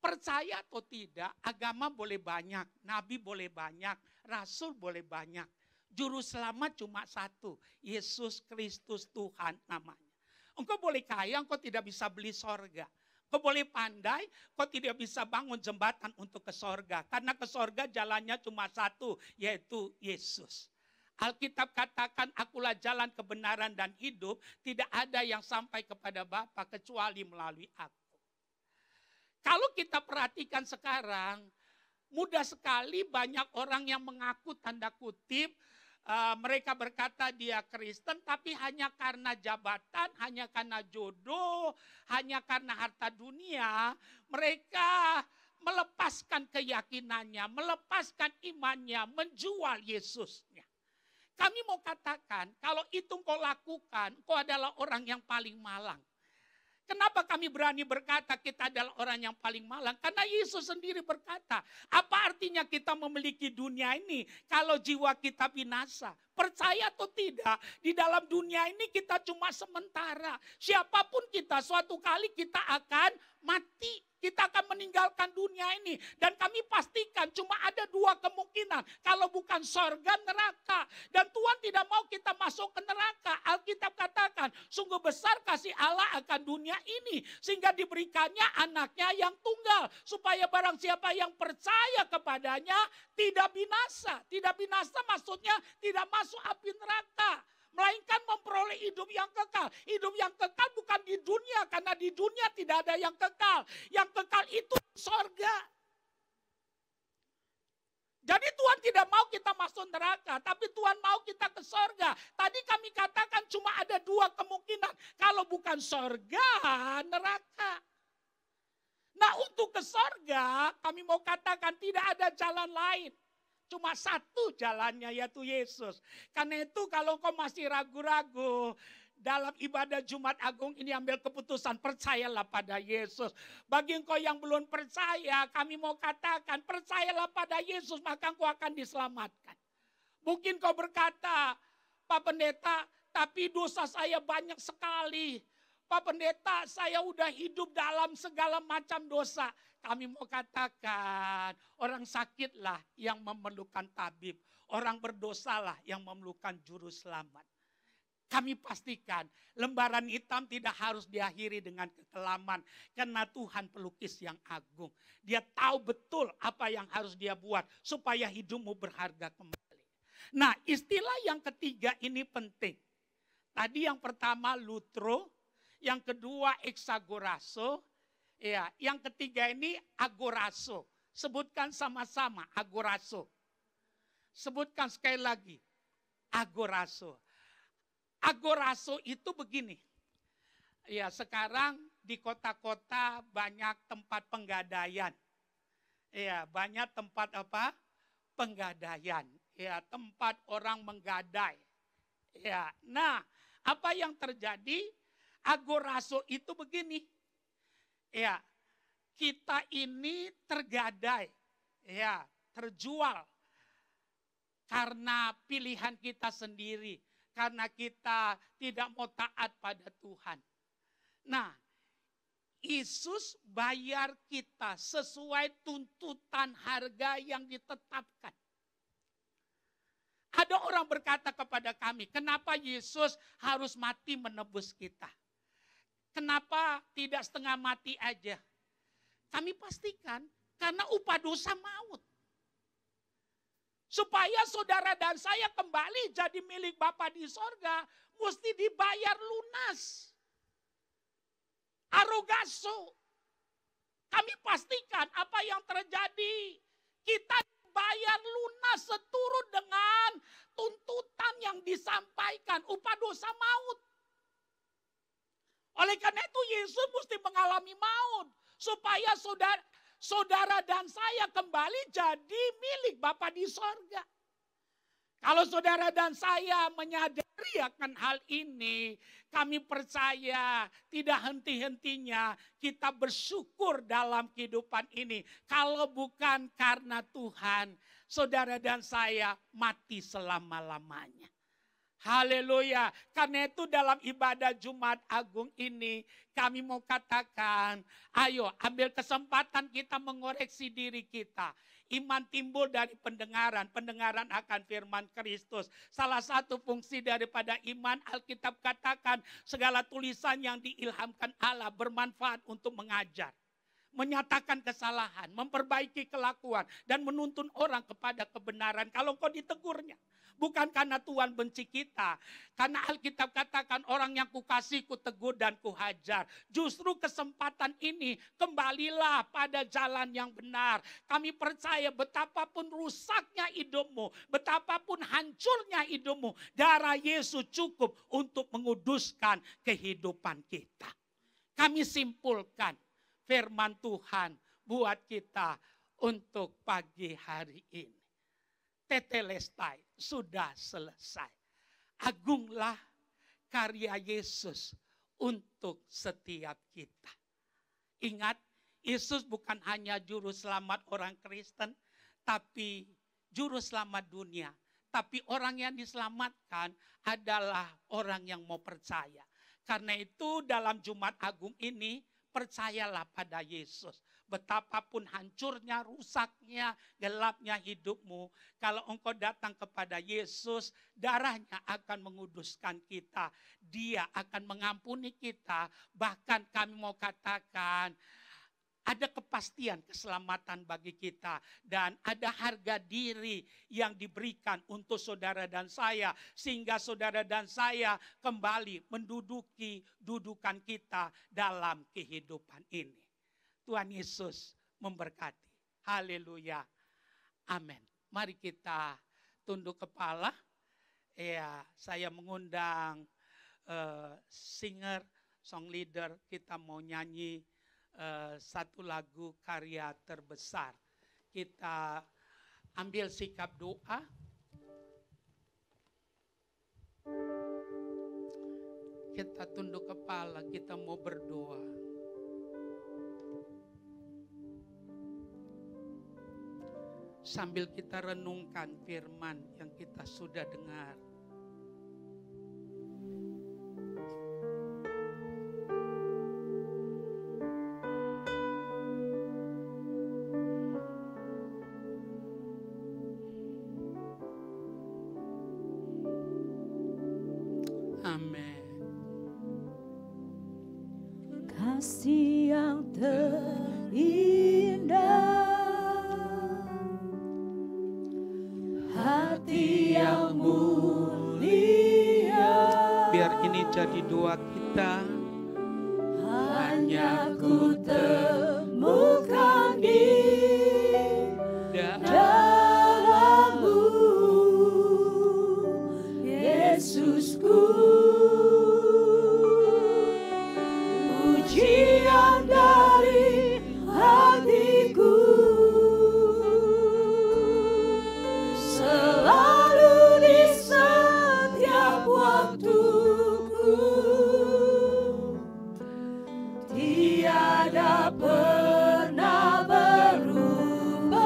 Percaya atau tidak, agama boleh banyak, nabi boleh banyak, rasul boleh banyak. Juru selamat cuma satu, Yesus Kristus Tuhan namanya. Engkau boleh kaya, engkau tidak bisa beli sorga. Engkau boleh pandai, engkau tidak bisa bangun jembatan untuk ke sorga. Karena ke sorga jalannya cuma satu, yaitu Yesus. Alkitab katakan, akulah jalan kebenaran dan hidup, tidak ada yang sampai kepada Bapa kecuali melalui aku. Kalau kita perhatikan sekarang, mudah sekali banyak orang yang mengaku tanda kutip, mereka berkata dia Kristen, tapi hanya karena jabatan, hanya karena jodoh, hanya karena harta dunia, mereka melepaskan keyakinannya, melepaskan imannya, menjual Yesusnya. Kami mau katakan, kalau itu kau lakukan, kau adalah orang yang paling malang. Kenapa kami berani berkata kita adalah orang yang paling malang? Karena Yesus sendiri berkata, apa artinya kita memiliki dunia ini kalau jiwa kita binasa? Percaya atau tidak, di dalam dunia ini kita cuma sementara. Siapapun kita, suatu kali kita akan mati. Kita akan meninggalkan dunia ini. Dan kami pastikan cuma ada dua kemungkinan. Kalau bukan sorga, neraka. Dan Tuhan tidak mau kita masuk ke neraka. Alkitab katakan, sungguh besar kasih Allah akan dunia ini. Sehingga diberikannya anaknya yang tunggal. Supaya barang siapa yang percaya kepadanya tidak binasa. Tidak binasa maksudnya tidak masuk api neraka. Melainkan memperoleh hidup yang kekal. Hidup yang kekal bukan di dunia, karena di dunia tidak ada yang kekal. Yang kekal itu sorga. Jadi Tuhan tidak mau kita masuk neraka, tapi Tuhan mau kita ke sorga. Tadi kami katakan cuma ada dua kemungkinan. Kalau bukan sorga, neraka. Nah untuk ke sorga, kami mau katakan tidak ada jalan lain. Cuma satu jalannya, yaitu Yesus. Karena itu kalau kau masih ragu-ragu, dalam ibadah Jumat Agung ini ambil keputusan, percayalah pada Yesus. Bagi engkau yang belum percaya, kami mau katakan, percayalah pada Yesus, maka engkau akan diselamatkan. Mungkin kau berkata, Pak Pendeta, tapi dosa saya banyak sekali. Pak Pendeta, saya udah hidup dalam segala macam dosa. Kami mau katakan, orang sakitlah yang memerlukan tabib. Orang berdosalah yang memerlukan juru selamat. Kami pastikan lembaran hitam tidak harus diakhiri dengan kekelaman. Karena Tuhan pelukis yang agung. Dia tahu betul apa yang harus dia buat supaya hidupmu berharga kembali. Nah istilah yang ketiga ini penting. Tadi yang pertama lutro, yang kedua exagorazo, ya, yang ketiga ini agorazo. Sebutkan sama-sama agorazo. Sebutkan sekali lagi agorazo. Agorazo itu begini. Ya, sekarang di kota-kota banyak tempat penggadaian. Ya, banyak tempat apa? Penggadaian. Ya, tempat orang menggadai. Ya, nah, apa yang terjadi? Agorazo itu begini. Ya, kita ini tergadai. Ya, terjual. Karena pilihan kita sendiri. Karena kita tidak mau taat pada Tuhan. Nah, Yesus bayar kita sesuai tuntutan harga yang ditetapkan. Ada orang berkata kepada kami, kenapa Yesus harus mati menebus kita? Kenapa tidak setengah mati aja? Kami pastikan karena upah dosa maut. Supaya saudara dan saya kembali jadi milik Bapa di sorga, mesti dibayar lunas. Arogaso. Kami pastikan apa yang terjadi. Kita dibayar lunas seturut dengan tuntutan yang disampaikan, upah dosa maut. Oleh karena itu Yesus mesti mengalami maut. Supaya saudara dan saya kembali jadi milik Bapa di sorga. Kalau saudara dan saya menyadari akan hal ini, kami percaya tidak henti-hentinya kita bersyukur dalam kehidupan ini. Kalau bukan karena Tuhan, saudara dan saya mati selama-lamanya. Haleluya. Karena itu dalam ibadah Jumat Agung ini kami mau katakan, ayo ambil kesempatan kita mengoreksi diri kita. Iman timbul dari pendengaran, pendengaran akan firman Kristus. Salah satu fungsi daripada iman, Alkitab katakan segala tulisan yang diilhamkan Allah bermanfaat untuk mengajar, menyatakan kesalahan, memperbaiki kelakuan, dan menuntun orang kepada kebenaran. Kalau kau ditegurnya, bukan karena Tuhan benci kita. Karena Alkitab katakan orang yang kukasih, kutegur dan kuhajar. Justru kesempatan ini kembalilah pada jalan yang benar. Kami percaya betapapun rusaknya hidupmu, betapapun hancurnya hidupmu, darah Yesus cukup untuk menguduskan kehidupan kita. Kami simpulkan firman Tuhan buat kita untuk pagi hari ini. Tetelestai sudah selesai. Agunglah karya Yesus untuk setiap kita. Ingat, Yesus bukan hanya juru selamat orang Kristen, tapi juru selamat dunia. Tapi orang yang diselamatkan adalah orang yang mau percaya. Karena itu dalam Jumat Agung ini, percayalah pada Yesus. Betapapun hancurnya, rusaknya, gelapnya hidupmu. Kalau engkau datang kepada Yesus, darahnya akan menguduskan kita. Dia akan mengampuni kita. Bahkan kami mau katakan, ada kepastian keselamatan bagi kita. Dan ada harga diri yang diberikan untuk saudara dan saya. Sehingga saudara dan saya kembali menduduki dudukan kita dalam kehidupan ini. Tuhan Yesus memberkati. Haleluya. Amin. Mari kita tunduk kepala. Ya, saya mengundang singer, song leader, kita mau nyanyi satu lagu karya terbesar. Kita ambil sikap doa. Kita tunduk kepala, kita mau berdoa. Sambil kita renungkan firman yang kita sudah dengar. Amin. Kasih yang terindah, hati yang mulia. Biar ini jadi doa kita. Hanya ku temukan di dalam-Mu, Yesusku. Pujian dari hatiku selalu di setiap waktuku, tiada pernah berubah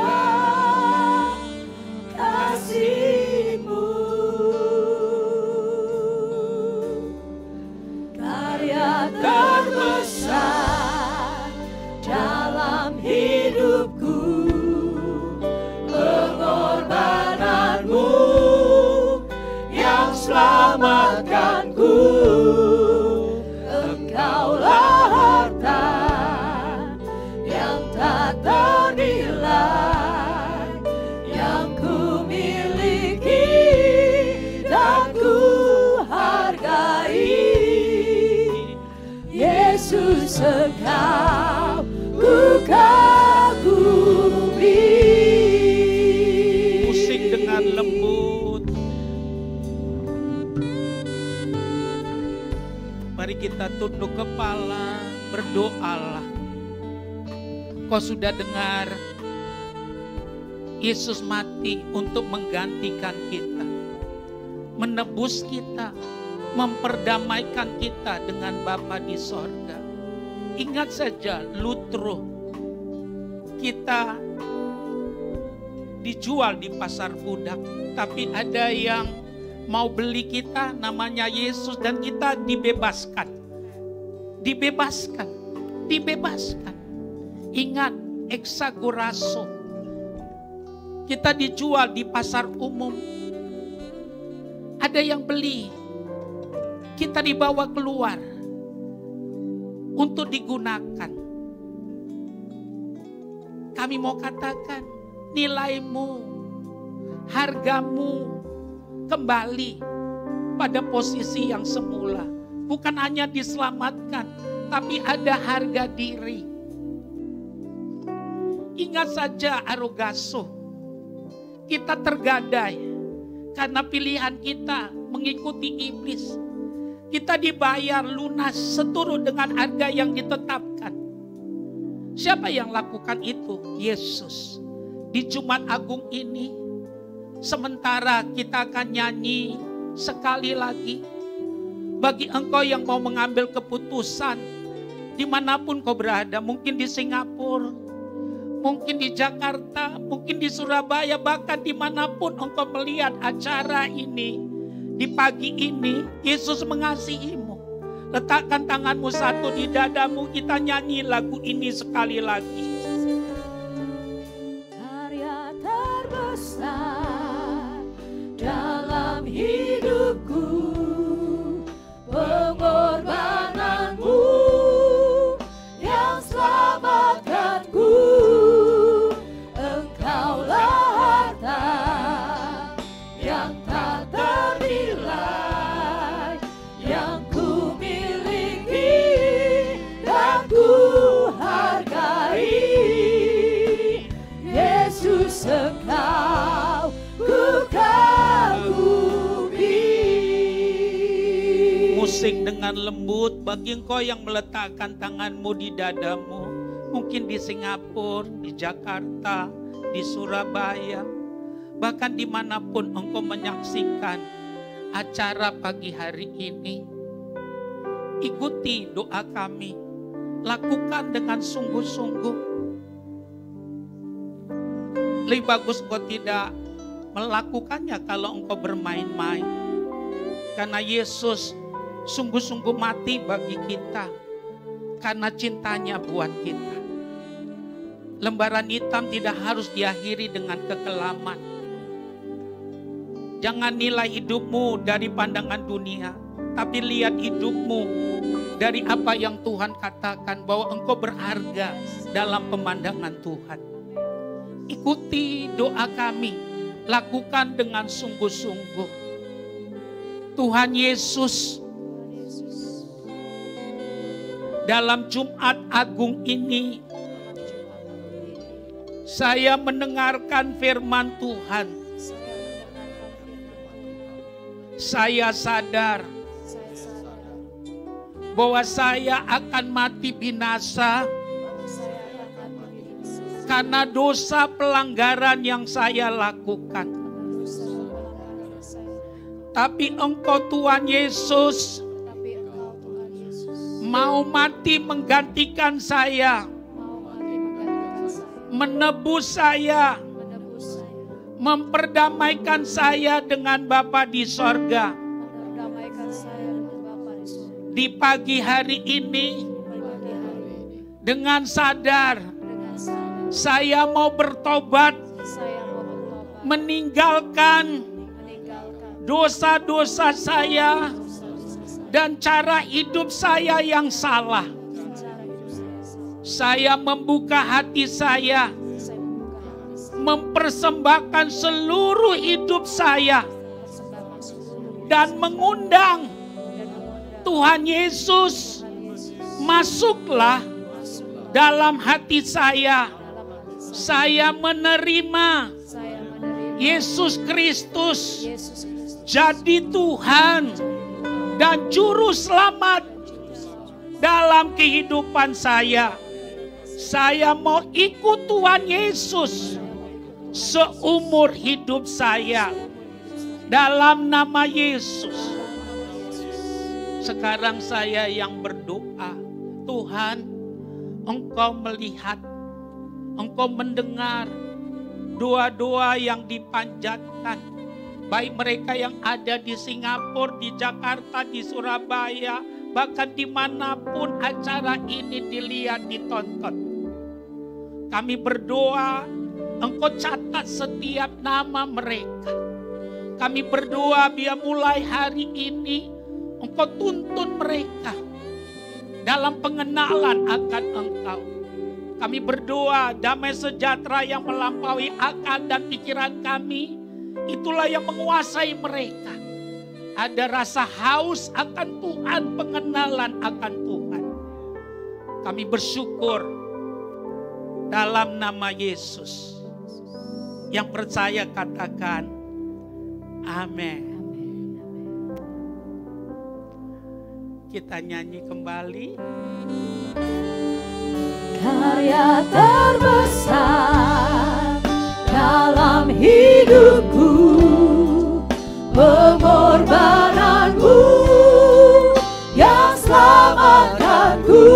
kasih-Mu. Karya terbesar dalam hidupku, pengorbanan-Mu yang selamatkanku. Engkaulah harta yang tak ternilai, yang ku miliki dan ku hargai. Yesus, Engkau ku kagumi. Musik dengan lembut. Mari kita tunduk kepala, berdoalah. Kau sudah dengar, Yesus mati untuk menggantikan kita, menebus kita, memperdamaikan kita dengan Bapa di sorga. Ingat saja, Lutro, kita dijual di pasar budak, tapi ada yang mau beli kita, namanya Yesus, dan kita dibebaskan. Dibebaskan, dibebaskan. Ingat, eksagoraso. Kita dijual di pasar umum. Ada yang beli. Kita dibawa keluar untuk digunakan. Kami mau katakan, nilaimu, hargamu kembali pada posisi yang semula. Bukan hanya diselamatkan, tapi ada harga diri. Ingat saja, arogaso, kita tergadai karena pilihan kita mengikuti iblis. Kita dibayar lunas seturut dengan harga yang ditetapkan. Siapa yang lakukan itu? Yesus. Di Jumat Agung ini, sementara kita akan nyanyi sekali lagi, bagi engkau yang mau mengambil keputusan, dimanapun kau berada, mungkin di Singapura, mungkin di Jakarta, mungkin di Surabaya, bahkan dimanapun engkau melihat acara ini, di pagi ini, Yesus mengasihimu. Letakkan tanganmu satu di dadamu, kita nyanyi lagu ini sekali lagi. Karya terbesar dalam hidupku, pengorbanan-Mu yang selamatkanku. Engkaulah harta yang tak ternilai, yang ku miliki dan ku hargai. Yesus, Engkau dengan lembut bagi engkau yang meletakkan tanganmu di dadamu. Mungkin di Singapura, di Jakarta, di Surabaya, bahkan dimanapun engkau menyaksikan acara pagi hari ini. Ikuti doa kami, lakukan dengan sungguh-sungguh. Lebih bagus engkau tidak melakukannya kalau engkau bermain-main. Karena Yesus sungguh-sungguh mati bagi kita, karena cintanya buat kita. Lembaran hitam tidak harus diakhiri dengan kekelaman. Jangan nilai hidupmu dari pandangan dunia, tapi lihat hidupmu dari apa yang Tuhan katakan, bahwa engkau berharga dalam pemandangan Tuhan. Ikuti doa kami, lakukan dengan sungguh-sungguh. Tuhan Yesus, dalam Jumat Agung ini, saya mendengarkan firman Tuhan. Saya sadar bahwa saya akan mati binasa karena dosa pelanggaran yang saya lakukan. Tapi Engkau Tuhan Yesus mau mati menggantikan saya, menebus saya, memperdamaikan saya dengan Bapa di sorga. Di pagi hari ini, dengan sadar, saya mau bertobat, meninggalkan dosa-dosa saya dan cara hidup saya yang salah. Saya membuka hati saya, mempersembahkan seluruh hidup saya, dan mengundang Tuhan Yesus, masuklah dalam hati saya. Saya menerima Yesus Kristus jadi Tuhan dan Juru Selamat dalam kehidupan saya. Saya mau ikut Tuhan Yesus seumur hidup saya. Dalam nama Yesus. Sekarang saya yang berdoa. Tuhan, Engkau melihat, Engkau mendengar doa-doa yang dipanjatkan. Baik mereka yang ada di Singapura, di Jakarta, di Surabaya, bahkan dimanapun acara ini dilihat, ditonton. Kami berdoa, Engkau catat setiap nama mereka. Kami berdoa biar mulai hari ini Engkau tuntun mereka dalam pengenalan akan Engkau. Kami berdoa damai sejahtera yang melampaui akal dan pikiran kami, itulah yang menguasai mereka. Ada rasa haus akan Tuhan, pengenalan akan Tuhan. Kami bersyukur dalam nama Yesus. Yang percaya katakan amin. Kita nyanyi kembali. Karya terbesar dalam hidupku, pengorbananmu yang selamatkanku.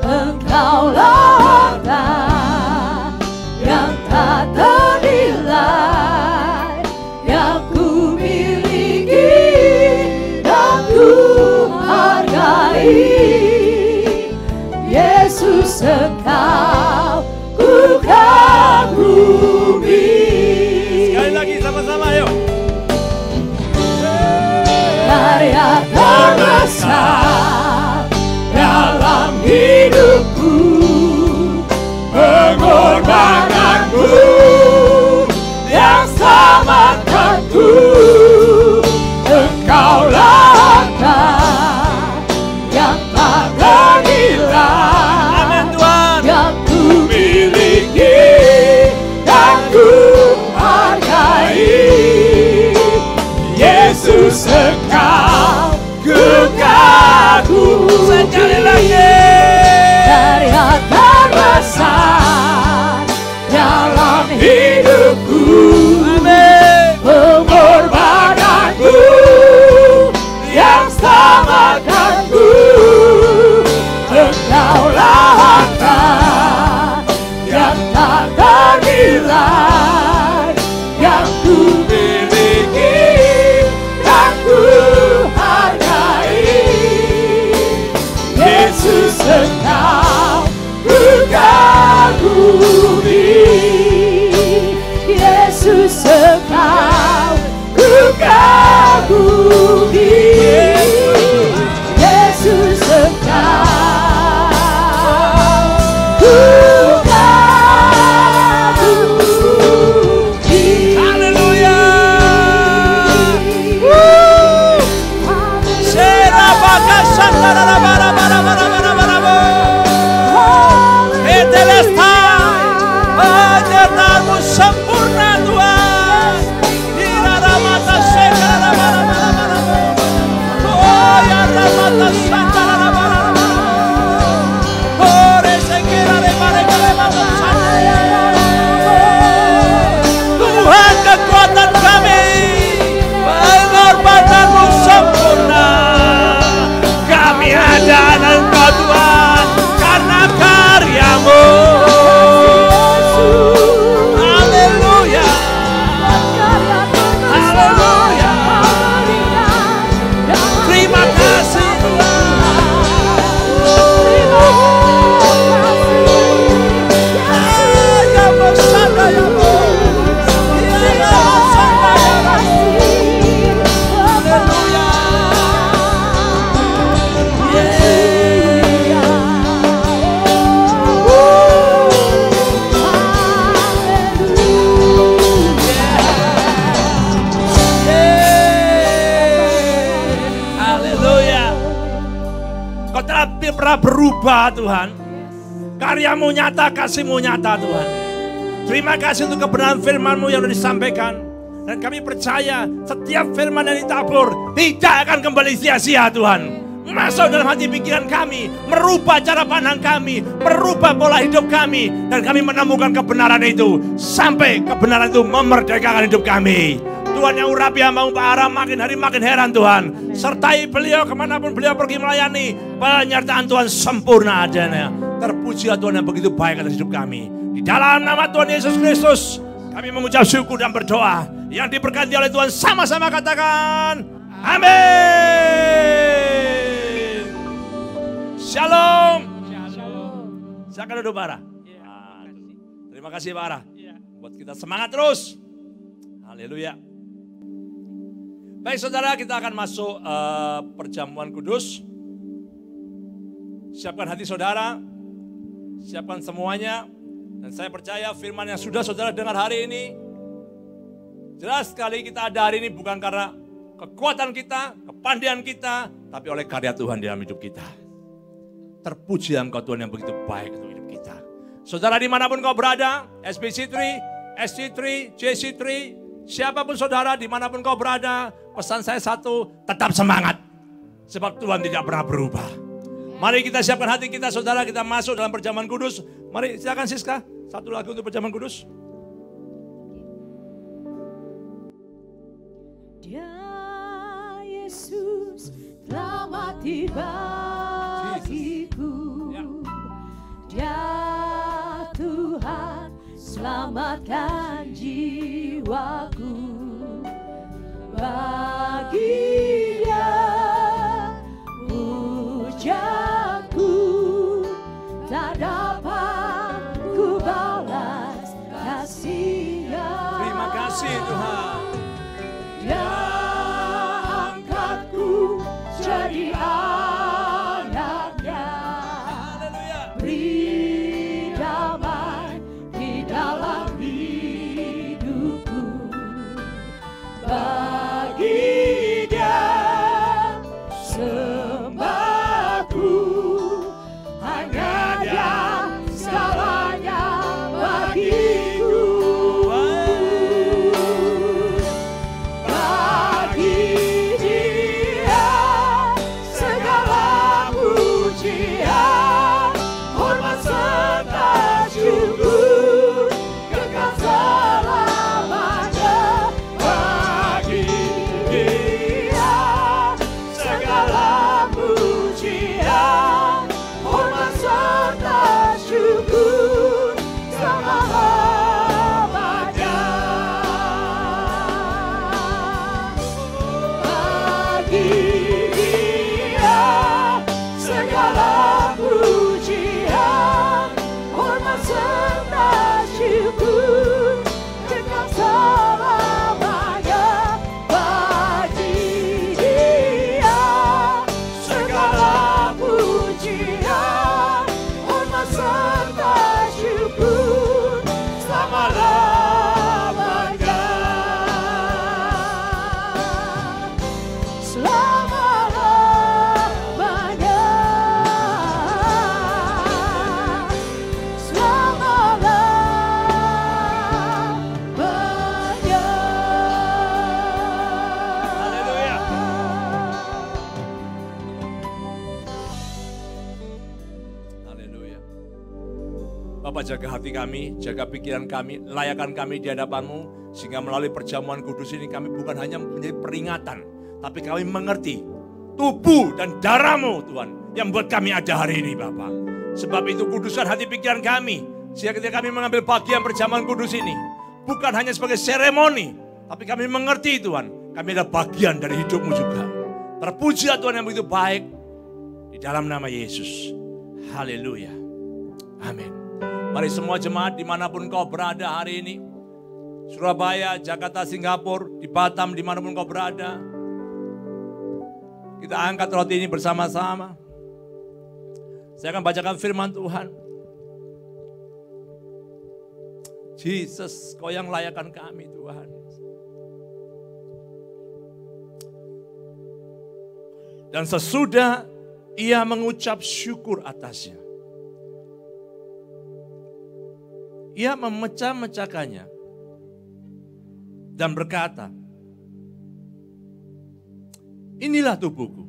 Engkaulah harta yang tak ternilai, yang ku miliki dan ku hargai. Yesus, Engkau ku kagumi. Sekali lagi sama-sama yuk. Karya terbesar dalam hidupku, pengorbananmu yang selamatkanku. Engkaulah harta yang tak ternilai, Amin Tuhan. yang ku miliki dan ku hargai. Yesus, Engkau ku selamatkanku. Engkaulah harta yang tak ternilai, yang ku miliki dan ku hargai. Yesus, Engkau ku kagumi. Yesus, Engkau ku kagumi. Yesus, Engkau ku kagumi. Haleluya. Serabaka santara bara bara bara bara bara. Etelesta, penyertaanmu sempurna Tuhan. Iraramata sekara bara bara bara. Oh ya ramata santara bara bara. Oh resekera bara bara bara. Tuhan kekuatan kami, pengorbananmu sempurna. Kami ada dan Engkau Tuhan, karena karyamu. Haleluya. Haleluya. Terima kasih Haleluya. Kau telah pernah berubah Tuhan. Karyamu nyata, kasihmu nyata Tuhan. Terima kasih untuk kebenaran firman-Mu yang sudah disampaikan. Dan kami percaya setiap firman yang ditabur tidak akan kembali sia-sia Tuhan. Masuk dalam hati pikiran kami, merubah cara pandang kami, merubah pola hidup kami. Dan kami menemukan kebenaran itu. Sampai kebenaran itu memerdekakan hidup kami. Tuhan yang urapi hamba-Mu Pak Aram makin hari makin heran Tuhan. Sertai beliau kemanapun beliau pergi melayani. Penyertaan Tuhan sempurna adanya. Terpujilah Tuhan yang begitu baik atas hidup kami. Di dalam nama Tuhan Yesus Kristus kami mengucap syukur dan berdoa. Yang diberkati oleh Tuhan sama-sama katakan amin. Shalom. Silakan duduk Pak Ara. Terima kasih Pak Ara. Buat kita semangat terus. Haleluya. Baik saudara, kita akan masuk perjamuan kudus. Siapkan hati saudara, siapkan semuanya. Dan saya percaya firman yang sudah saudara dengar hari ini, jelas sekali kita ada hari ini bukan karena kekuatan kita, kepandaian kita, tapi oleh karya Tuhan dalam hidup kita. Terpuji Engkau Tuhan yang begitu baik untuk hidup kita. Saudara dimanapun kau berada, SBC3, SC3, JC3, siapapun saudara dimanapun kau berada, pesan saya satu, tetap semangat. Sebab Tuhan tidak pernah berubah. Mari kita siapkan hati kita saudara, kita masuk dalam perjamuan kudus. Mari silakan Siska, satu lagu untuk perjamuan kudus. Dia Yesus telah mati bagiku. Dia Tuhan selamatkan jiwaku. Bagi Dia pujaku tak dapat ku balas kasih-Nya. Terima kasih Tuhan. Dia angkatku jadi anaknya. Beri damai di dalam hidupku. Bagi Dia Bapak jaga hati kami, jaga pikiran kami, layakan kami di hadapan-Mu, sehingga melalui perjamuan kudus ini kami bukan hanya menjadi peringatan, tapi kami mengerti tubuh dan darah-Mu Tuhan, yang buat kami ada hari ini Bapak. Sebab itu kuduskan hati pikiran kami, sehingga ketika kami mengambil bagian perjamuan kudus ini, bukan hanya sebagai seremoni, tapi kami mengerti Tuhan, kami adalah bagian dari hidup-Mu juga. Terpuji Tuhan yang begitu baik, di dalam nama Yesus. Haleluya. Amin. Mari semua jemaat dimanapun kau berada hari ini, Surabaya, Jakarta, Singapura, di Batam, dimanapun kau berada, kita angkat roti ini bersama-sama. Saya akan bacakan firman Tuhan. Jesus, kau yang layakan kami Tuhan. Dan sesudah ia mengucap syukur atasnya, ia memecah-mecahkannya dan berkata, inilah tubuhku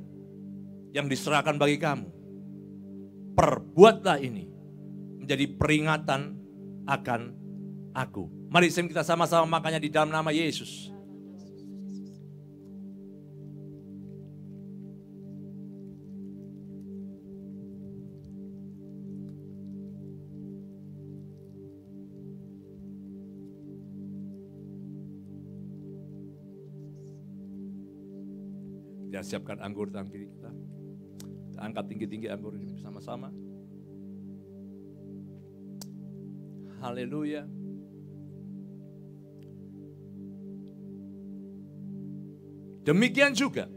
yang diserahkan bagi kamu. Perbuatlah ini menjadi peringatan akan aku. Mari kita sama-sama makannya di dalam nama Yesus. Kita siapkan anggur tangan kiri kita. Kita angkat tinggi-tinggi anggur ini bersama-sama. Haleluya. Demikian juga,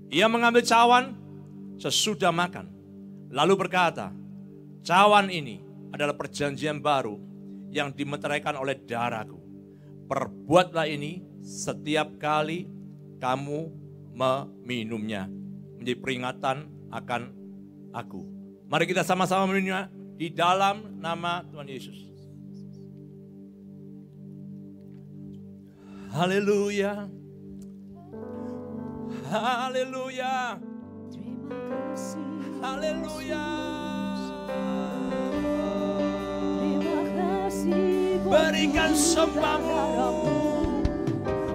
ia mengambil cawan sesudah makan. Lalu berkata, cawan ini adalah perjanjian baru yang dimeteraikan oleh darahku. Perbuatlah ini setiap kali kamu meminumnya, menjadi peringatan akan aku. Mari kita sama-sama meminumnya di dalam nama Tuhan Yesus. Haleluya. Haleluya. Haleluya. Terima kasih. Berikan sembahmu,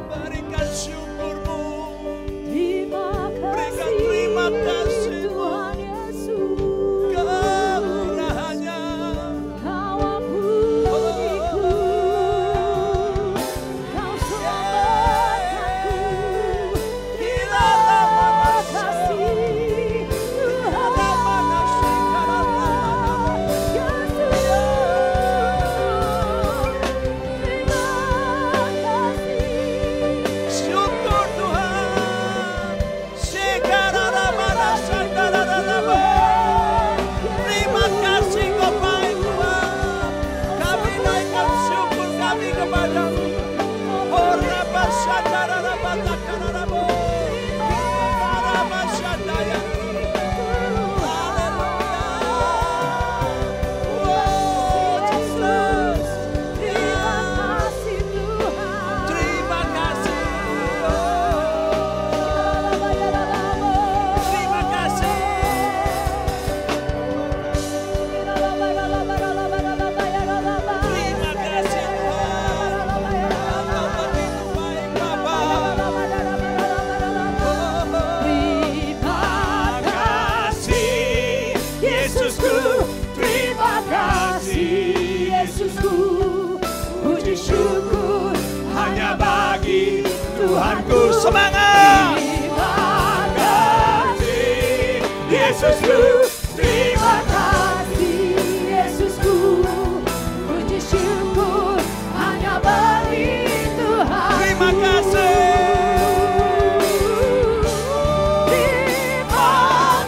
berikan syukurmu, berikan terima kasih Tuhan Yesus. Kemurahannya. Kau ampuniku, Kau selamatkanku. Terima kasih Tuhan Yesus. Syukur Tuhan. Terima kasih Kau baik Tuhan. Kami naikkan syukur kami kepadamu. Terima kasih. Terima kasih. Terima kasih Tuhan. Engkau begitu baik Bapa. Terima kasih Yesusku. Terima kasih Yesusku. Puji syukur Hanya bagi Tuhanku. Semangat. Terima kasih Yesusku. Terima kasih Yesusku. Puji syukur hanya bagi Tuhan. Terima kasih. Terima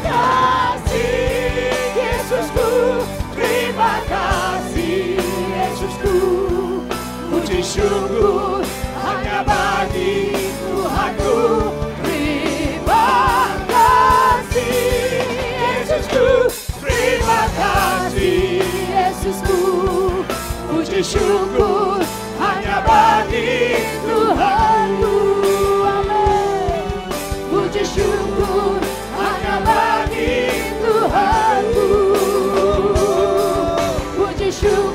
kasih Yesusku. Terima kasih Yesusku. Puji syukur hanya bagi Tuhanku. Terima kasih Yesusku. Terima kasih Yesusku. Puji syukur hanya bagi Tuhanku. Amin. Puji syukur hanya bagi Tuhanku. Puji syukur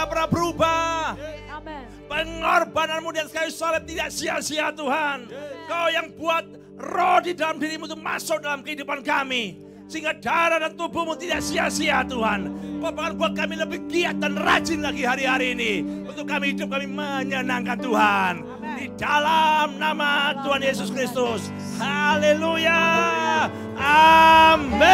pernah berubah. Amin. Pengorbananmu di atas kayu salib tidak sia-sia Tuhan. Kau yang buat roh di dalam dirimu itu masuk dalam kehidupan kami. Sehingga darah dan tubuhmu tidak sia-sia Tuhan. Kau bahkan buat kami lebih giat dan rajin lagi hari-hari ini. Untuk kami hidup, kami menyenangkan Tuhan. Di dalam nama Tuhan Yesus Kristus. Haleluya. Amin.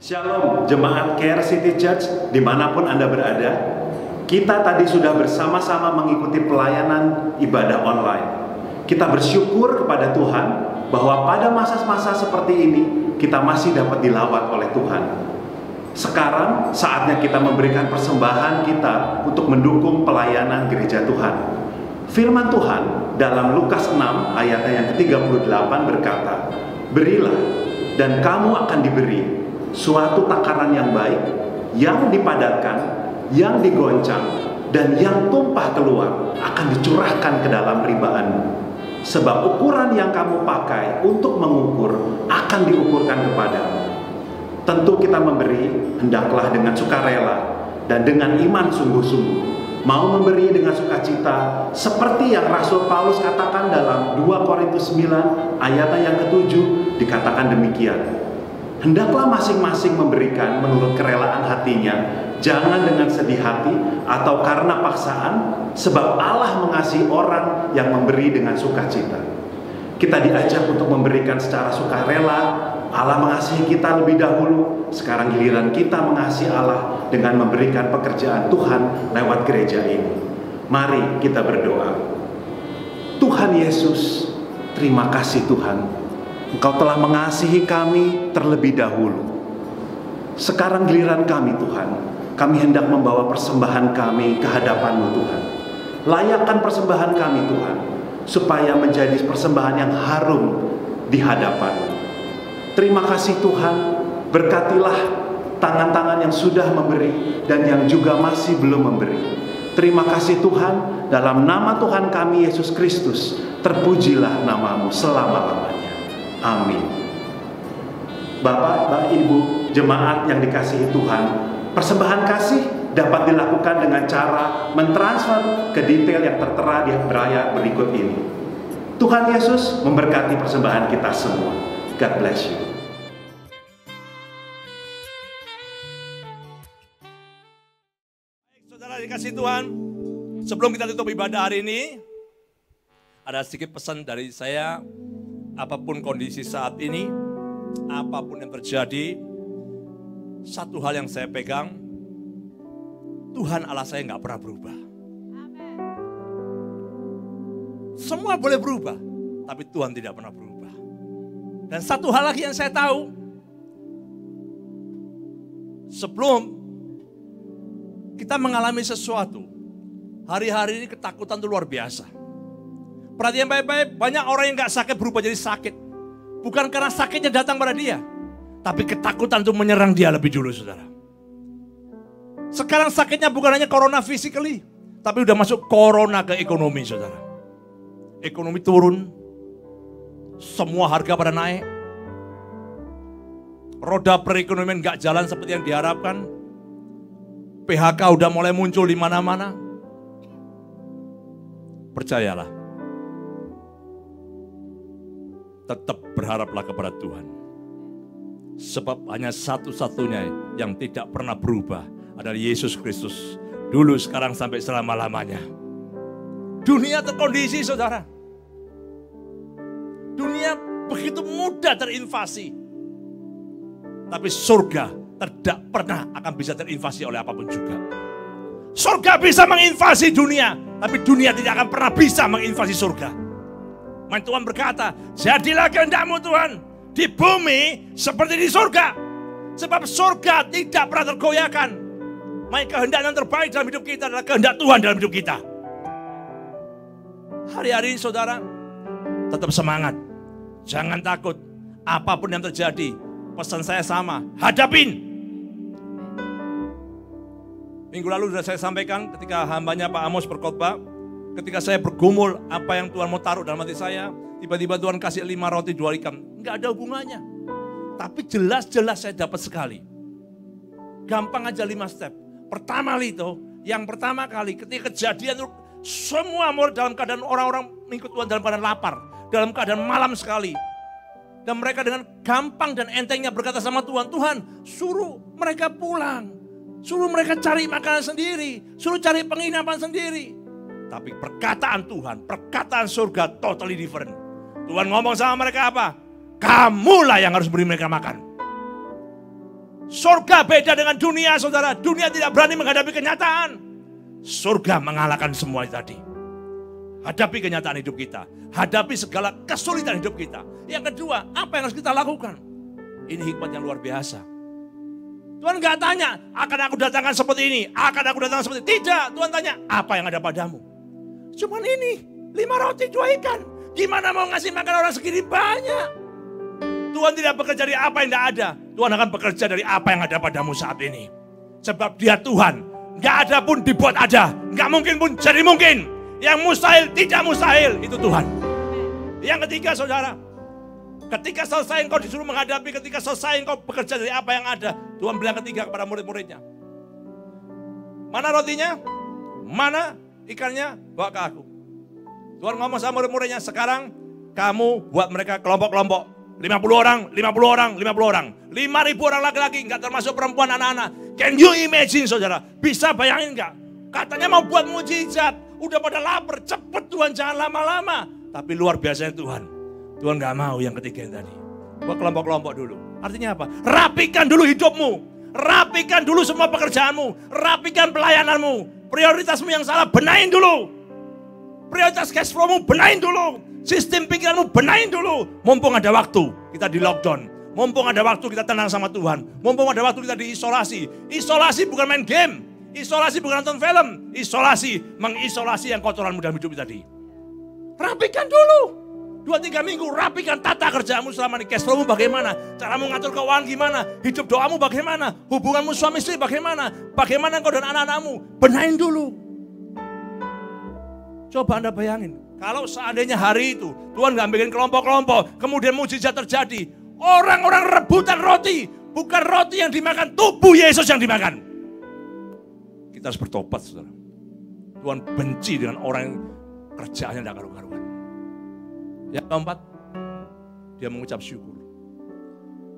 Shalom jemaat Care City Church dimanapun Anda berada. Kita tadi sudah bersama-sama mengikuti pelayanan ibadah online. Kita bersyukur kepada Tuhan bahwa pada masa-masa seperti ini kita masih dapat dilawat oleh Tuhan. Sekarang saatnya kita memberikan persembahan kita untuk mendukung pelayanan gereja Tuhan. Firman Tuhan dalam Lukas 6 ayatnya yang ke-38 berkata, "Berilah dan kamu akan diberi suatu takaran yang baik, yang dipadatkan, yang digoncang, dan yang tumpah keluar akan dicurahkan ke dalam ribaanmu. Sebab ukuran yang kamu pakai untuk mengukur akan diukurkan kepadamu." Tentu kita memberi hendaklah dengan sukarela dan dengan iman sungguh-sungguh. Mau memberi dengan sukacita seperti yang Rasul Paulus katakan dalam 2 Korintus 9 ayatnya yang ke-7 dikatakan demikian. Hendaklah masing-masing memberikan menurut kerelaan hatinya, jangan dengan sedih hati atau karena paksaan, sebab Allah mengasihi orang yang memberi dengan sukacita. Kita diajak untuk memberikan secara sukarela. Allah mengasihi kita lebih dahulu, sekarang giliran kita mengasihi Allah dengan memberikan pekerjaan Tuhan lewat gereja ini. Mari kita berdoa. Tuhan Yesus, terima kasih Tuhan, Engkau telah mengasihi kami terlebih dahulu. Sekarang giliran kami Tuhan, kami hendak membawa persembahan kami ke hadapan-Mu Tuhan. Layakkan persembahan kami Tuhan, supaya menjadi persembahan yang harum di hadapan-Mu. Terima kasih Tuhan, berkatilah tangan-tangan yang sudah memberi dan yang juga masih belum memberi. Terima kasih Tuhan, dalam nama Tuhan kami Yesus Kristus, terpujilah nama-Mu selama-lamanya. Amin. Bapak, Ibu, jemaat yang dikasihi Tuhan, persembahan kasih dapat dilakukan dengan cara mentransfer ke detail yang tertera di beraya berikut ini. Tuhan Yesus memberkati persembahan kita semua. God bless you. Baik, saudara dikasih Tuhan, sebelum kita tutup ibadah hari ini, ada sedikit pesan dari saya. Apapun kondisi saat ini, apapun yang terjadi, satu hal yang saya pegang, Tuhan Allah saya nggak pernah berubah. Semua boleh berubah, tapi Tuhan tidak pernah berubah. Dan satu hal lagi yang saya tahu, sebelum kita mengalami sesuatu, hari-hari ini ketakutan itu luar biasa. Perhatian baik-baik, banyak orang yang gak sakit berubah jadi sakit. Bukan karena sakitnya datang pada dia, tapi ketakutan itu menyerang dia lebih dulu, saudara. Sekarang sakitnya bukan hanya corona physically, tapi udah masuk corona ke ekonomi, saudara. Ekonomi turun, semua harga pada naik. Roda perekonomian gak jalan seperti yang diharapkan. PHK udah mulai muncul di mana-mana. Percayalah. Tetap berharaplah kepada Tuhan. Sebab hanya satu-satunya yang tidak pernah berubah adalah Yesus Kristus. Dulu, sekarang, sampai selama-lamanya. Dunia terkondisi, saudara. Dunia begitu mudah terinvasi. Tapi surga tidak pernah akan bisa terinvasi oleh apapun juga. Surga bisa menginvasi dunia, tapi dunia tidak akan pernah bisa menginvasi surga. Tuhan berkata, jadilah kehendak-Mu Tuhan di bumi seperti di surga. Sebab surga tidak pernah tergoyahkan. Maka kehendak yang terbaik dalam hidup kita adalah kehendak Tuhan dalam hidup kita. Hari-hari ini saudara, tetap semangat. Jangan takut. Apapun yang terjadi, pesan saya sama, hadapin. Minggu lalu sudah saya sampaikan ketika hambanya Pak Amos berkhotbah. Ketika saya bergumul apa yang Tuhan mau taruh dalam hati saya, tiba-tiba Tuhan kasih 5 roti 2 ikan. Enggak ada hubungannya. Tapi jelas-jelas saya dapat sekali. Gampang aja 5 step. Pertama yang pertama kali ketika kejadian itu semua murid dalam keadaan orang-orang mengikut Tuhan dalam keadaan lapar. Dalam keadaan malam sekali. Dan mereka dengan gampang dan entengnya berkata sama Tuhan, Tuhan suruh mereka pulang. Suruh mereka cari makanan sendiri. Suruh cari penginapan sendiri. Tapi perkataan Tuhan, perkataan surga totally different. Tuhan ngomong sama mereka apa? Kamulah yang harus beri mereka makan. Surga beda dengan dunia, saudara. Dunia tidak berani menghadapi kenyataan. Surga mengalahkan semua tadi. Hadapi kenyataan hidup kita. Hadapi segala kesulitan hidup kita. Yang kedua, apa yang harus kita lakukan? Ini hikmat yang luar biasa. Tuhan gak tanya, akan aku datangkan seperti ini, akan aku datangkan seperti ini. Tidak, Tuhan tanya, apa yang ada padamu? Cuman ini, 5 roti 2 ikan. Gimana mau ngasih makan orang segini banyak? Tuhan tidak bekerja dari apa yang tidak ada. Tuhan akan bekerja dari apa yang ada padamu saat ini. Sebab Dia Tuhan. Gak ada pun dibuat ada. Gak mungkin pun jadi mungkin. Yang mustahil tidak mustahil. Itu Tuhan. Yang ketiga saudara. Ketika selesai engkau disuruh menghadapi. Ketika selesai engkau bekerja dari apa yang ada. Tuhan bilang ketiga kepada murid-muridnya. Mana rotinya? Mana ikannya? Bawa ke aku. Tuhan ngomong sama murid-muridnya. Sekarang kamu buat mereka kelompok-kelompok. 50 orang, 50 orang, 50 orang. 5.000 orang laki-laki, enggak termasuk perempuan, anak-anak. Can you imagine saudara? Bisa bayangin enggak? Katanya mau buat mujizat. Udah pada lapar, cepet Tuhan, jangan lama-lama. Tapi luar biasanya Tuhan. Tuhan gak mau yang ketiga yang tadi. Buat kelompok-kelompok dulu. Artinya apa? Rapikan dulu hidupmu. Rapikan dulu semua pekerjaanmu. Rapikan pelayananmu. Prioritasmu yang salah, benahin dulu. Prioritas cash flow-mu, benahin dulu. Sistem pikiranmu benahin dulu. Mumpung ada waktu kita di lockdown. Mumpung ada waktu kita tenang sama Tuhan. Mumpung ada waktu kita diisolasi. Isolasi bukan main game. Isolasi bukan nonton film. Isolasi, mengisolasi yang kotoranmu dalam hidup tadi. Rapikan dulu. 2-3 minggu rapikan tata kerjamu selama ini. Cash flow-mu bagaimana? Caramu ngatur keuangan gimana? Hidup doamu bagaimana? Hubunganmu suami istri bagaimana? Bagaimana engkau dan anak-anakmu? Benahin dulu. Coba Anda bayangin. Kalau seandainya hari itu Tuhan gak bikin kelompok-kelompok, kemudian mujizat terjadi. Orang-orang rebutan roti, bukan roti yang dimakan, tubuh Yesus yang dimakan. Kita harus bertobat saudara. Tuhan benci dengan orang yang kerjaannya tidak karu-karuan. Yang keempat, dia mengucap syukur.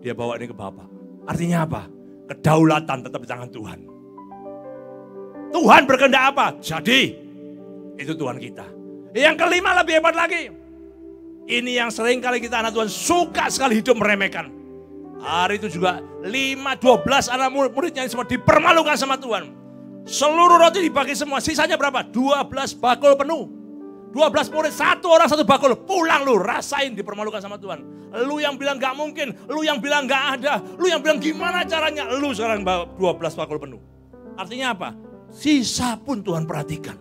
Dia bawa ini ke Bapa. Artinya apa? Kedaulatan tetap di tangan Tuhan. Tuhan berkehendak apa? Jadi, itu Tuhan kita. Yang kelima lebih hebat lagi. Ini yang sering kali kita anak Tuhan suka sekali hidup meremehkan. Hari itu juga 12 anak muridnya semua dipermalukan sama Tuhan. Seluruh roti dibagi semua, sisanya berapa? 12 bakul penuh. 12 murid, 1 orang 1 bakul. Pulang lu, rasain dipermalukan sama Tuhan. Lu yang bilang gak mungkin, lu yang bilang gak ada, lu yang bilang gimana caranya, lu sekarang bawa 12 bakul penuh. Artinya apa? Sisa pun Tuhan perhatikan.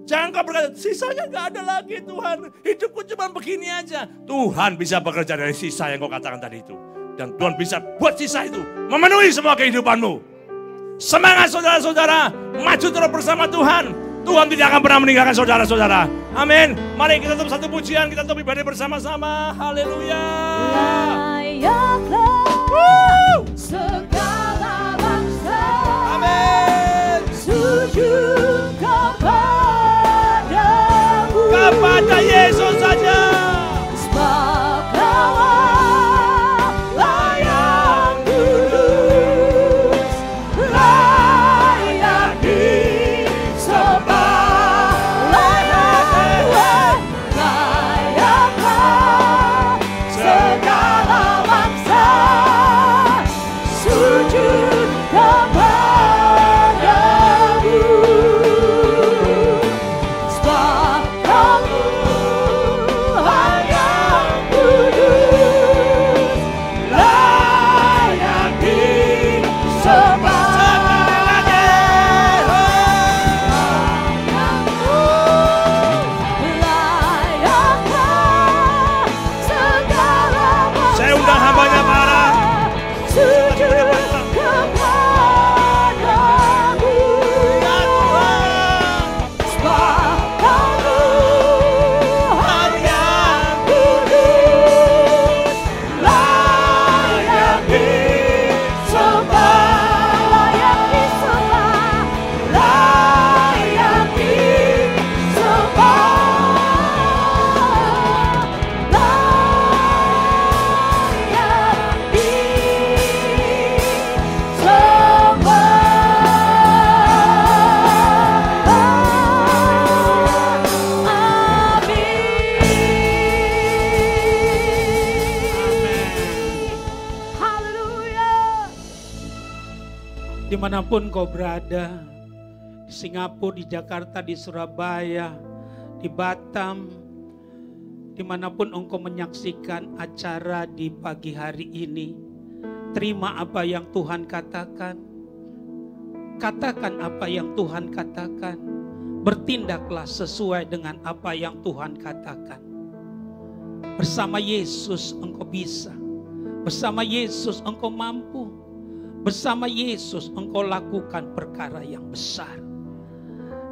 Jangan kau berkata, sisanya gak ada lagi Tuhan. Hidupku cuma begini aja. Tuhan bisa bekerja dari sisa yang kau katakan tadi itu. Dan Tuhan bisa buat sisa itu memenuhi semua kehidupanmu. Semangat saudara-saudara. Maju terus bersama Tuhan. Tuhan tidak akan pernah meninggalkan saudara-saudara. Amin. Mari kita tutup satu pujian. Kita tutup ibadah bersama-sama. Haleluya. Layaklah segala bangsa. Amin. Sujud kepada Yesus saja. Sebab Kaulah yang kudus, layak disembah. Layaklah segala bangsa. Dimanapun kau berada, di Singapura, di Jakarta, di Surabaya, di Batam, dimanapun engkau menyaksikan acara di pagi hari ini, terima apa yang Tuhan katakan. Katakan apa yang Tuhan katakan. Bertindaklah sesuai dengan apa yang Tuhan katakan. Bersama Yesus engkau bisa. Bersama Yesus engkau mampu. Bersama Yesus engkau lakukan perkara yang besar.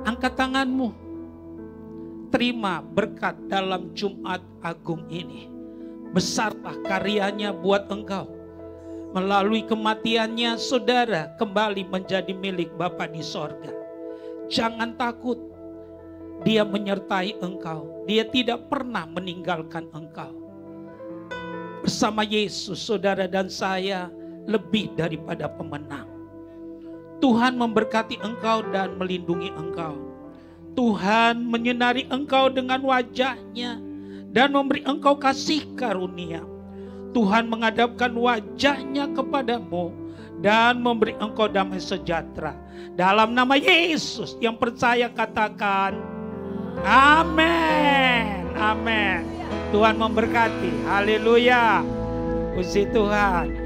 Angkat tanganmu. Terima berkat dalam Jumat Agung ini. Besarlah karyanya buat engkau. Melalui kematiannya saudara kembali menjadi milik Bapa di sorga. Jangan takut. Dia menyertai engkau. Dia tidak pernah meninggalkan engkau. Bersama Yesus saudara dan saya lebih daripada pemenang. Tuhan memberkati engkau dan melindungi engkau. Tuhan menyinari engkau dengan wajah-Nya dan memberi engkau kasih karunia. Tuhan menghadapkan wajah-Nya kepadamu dan memberi engkau damai sejahtera. Dalam nama Yesus yang percaya katakan amin. Amin. Tuhan memberkati. Haleluya. Puji Tuhan.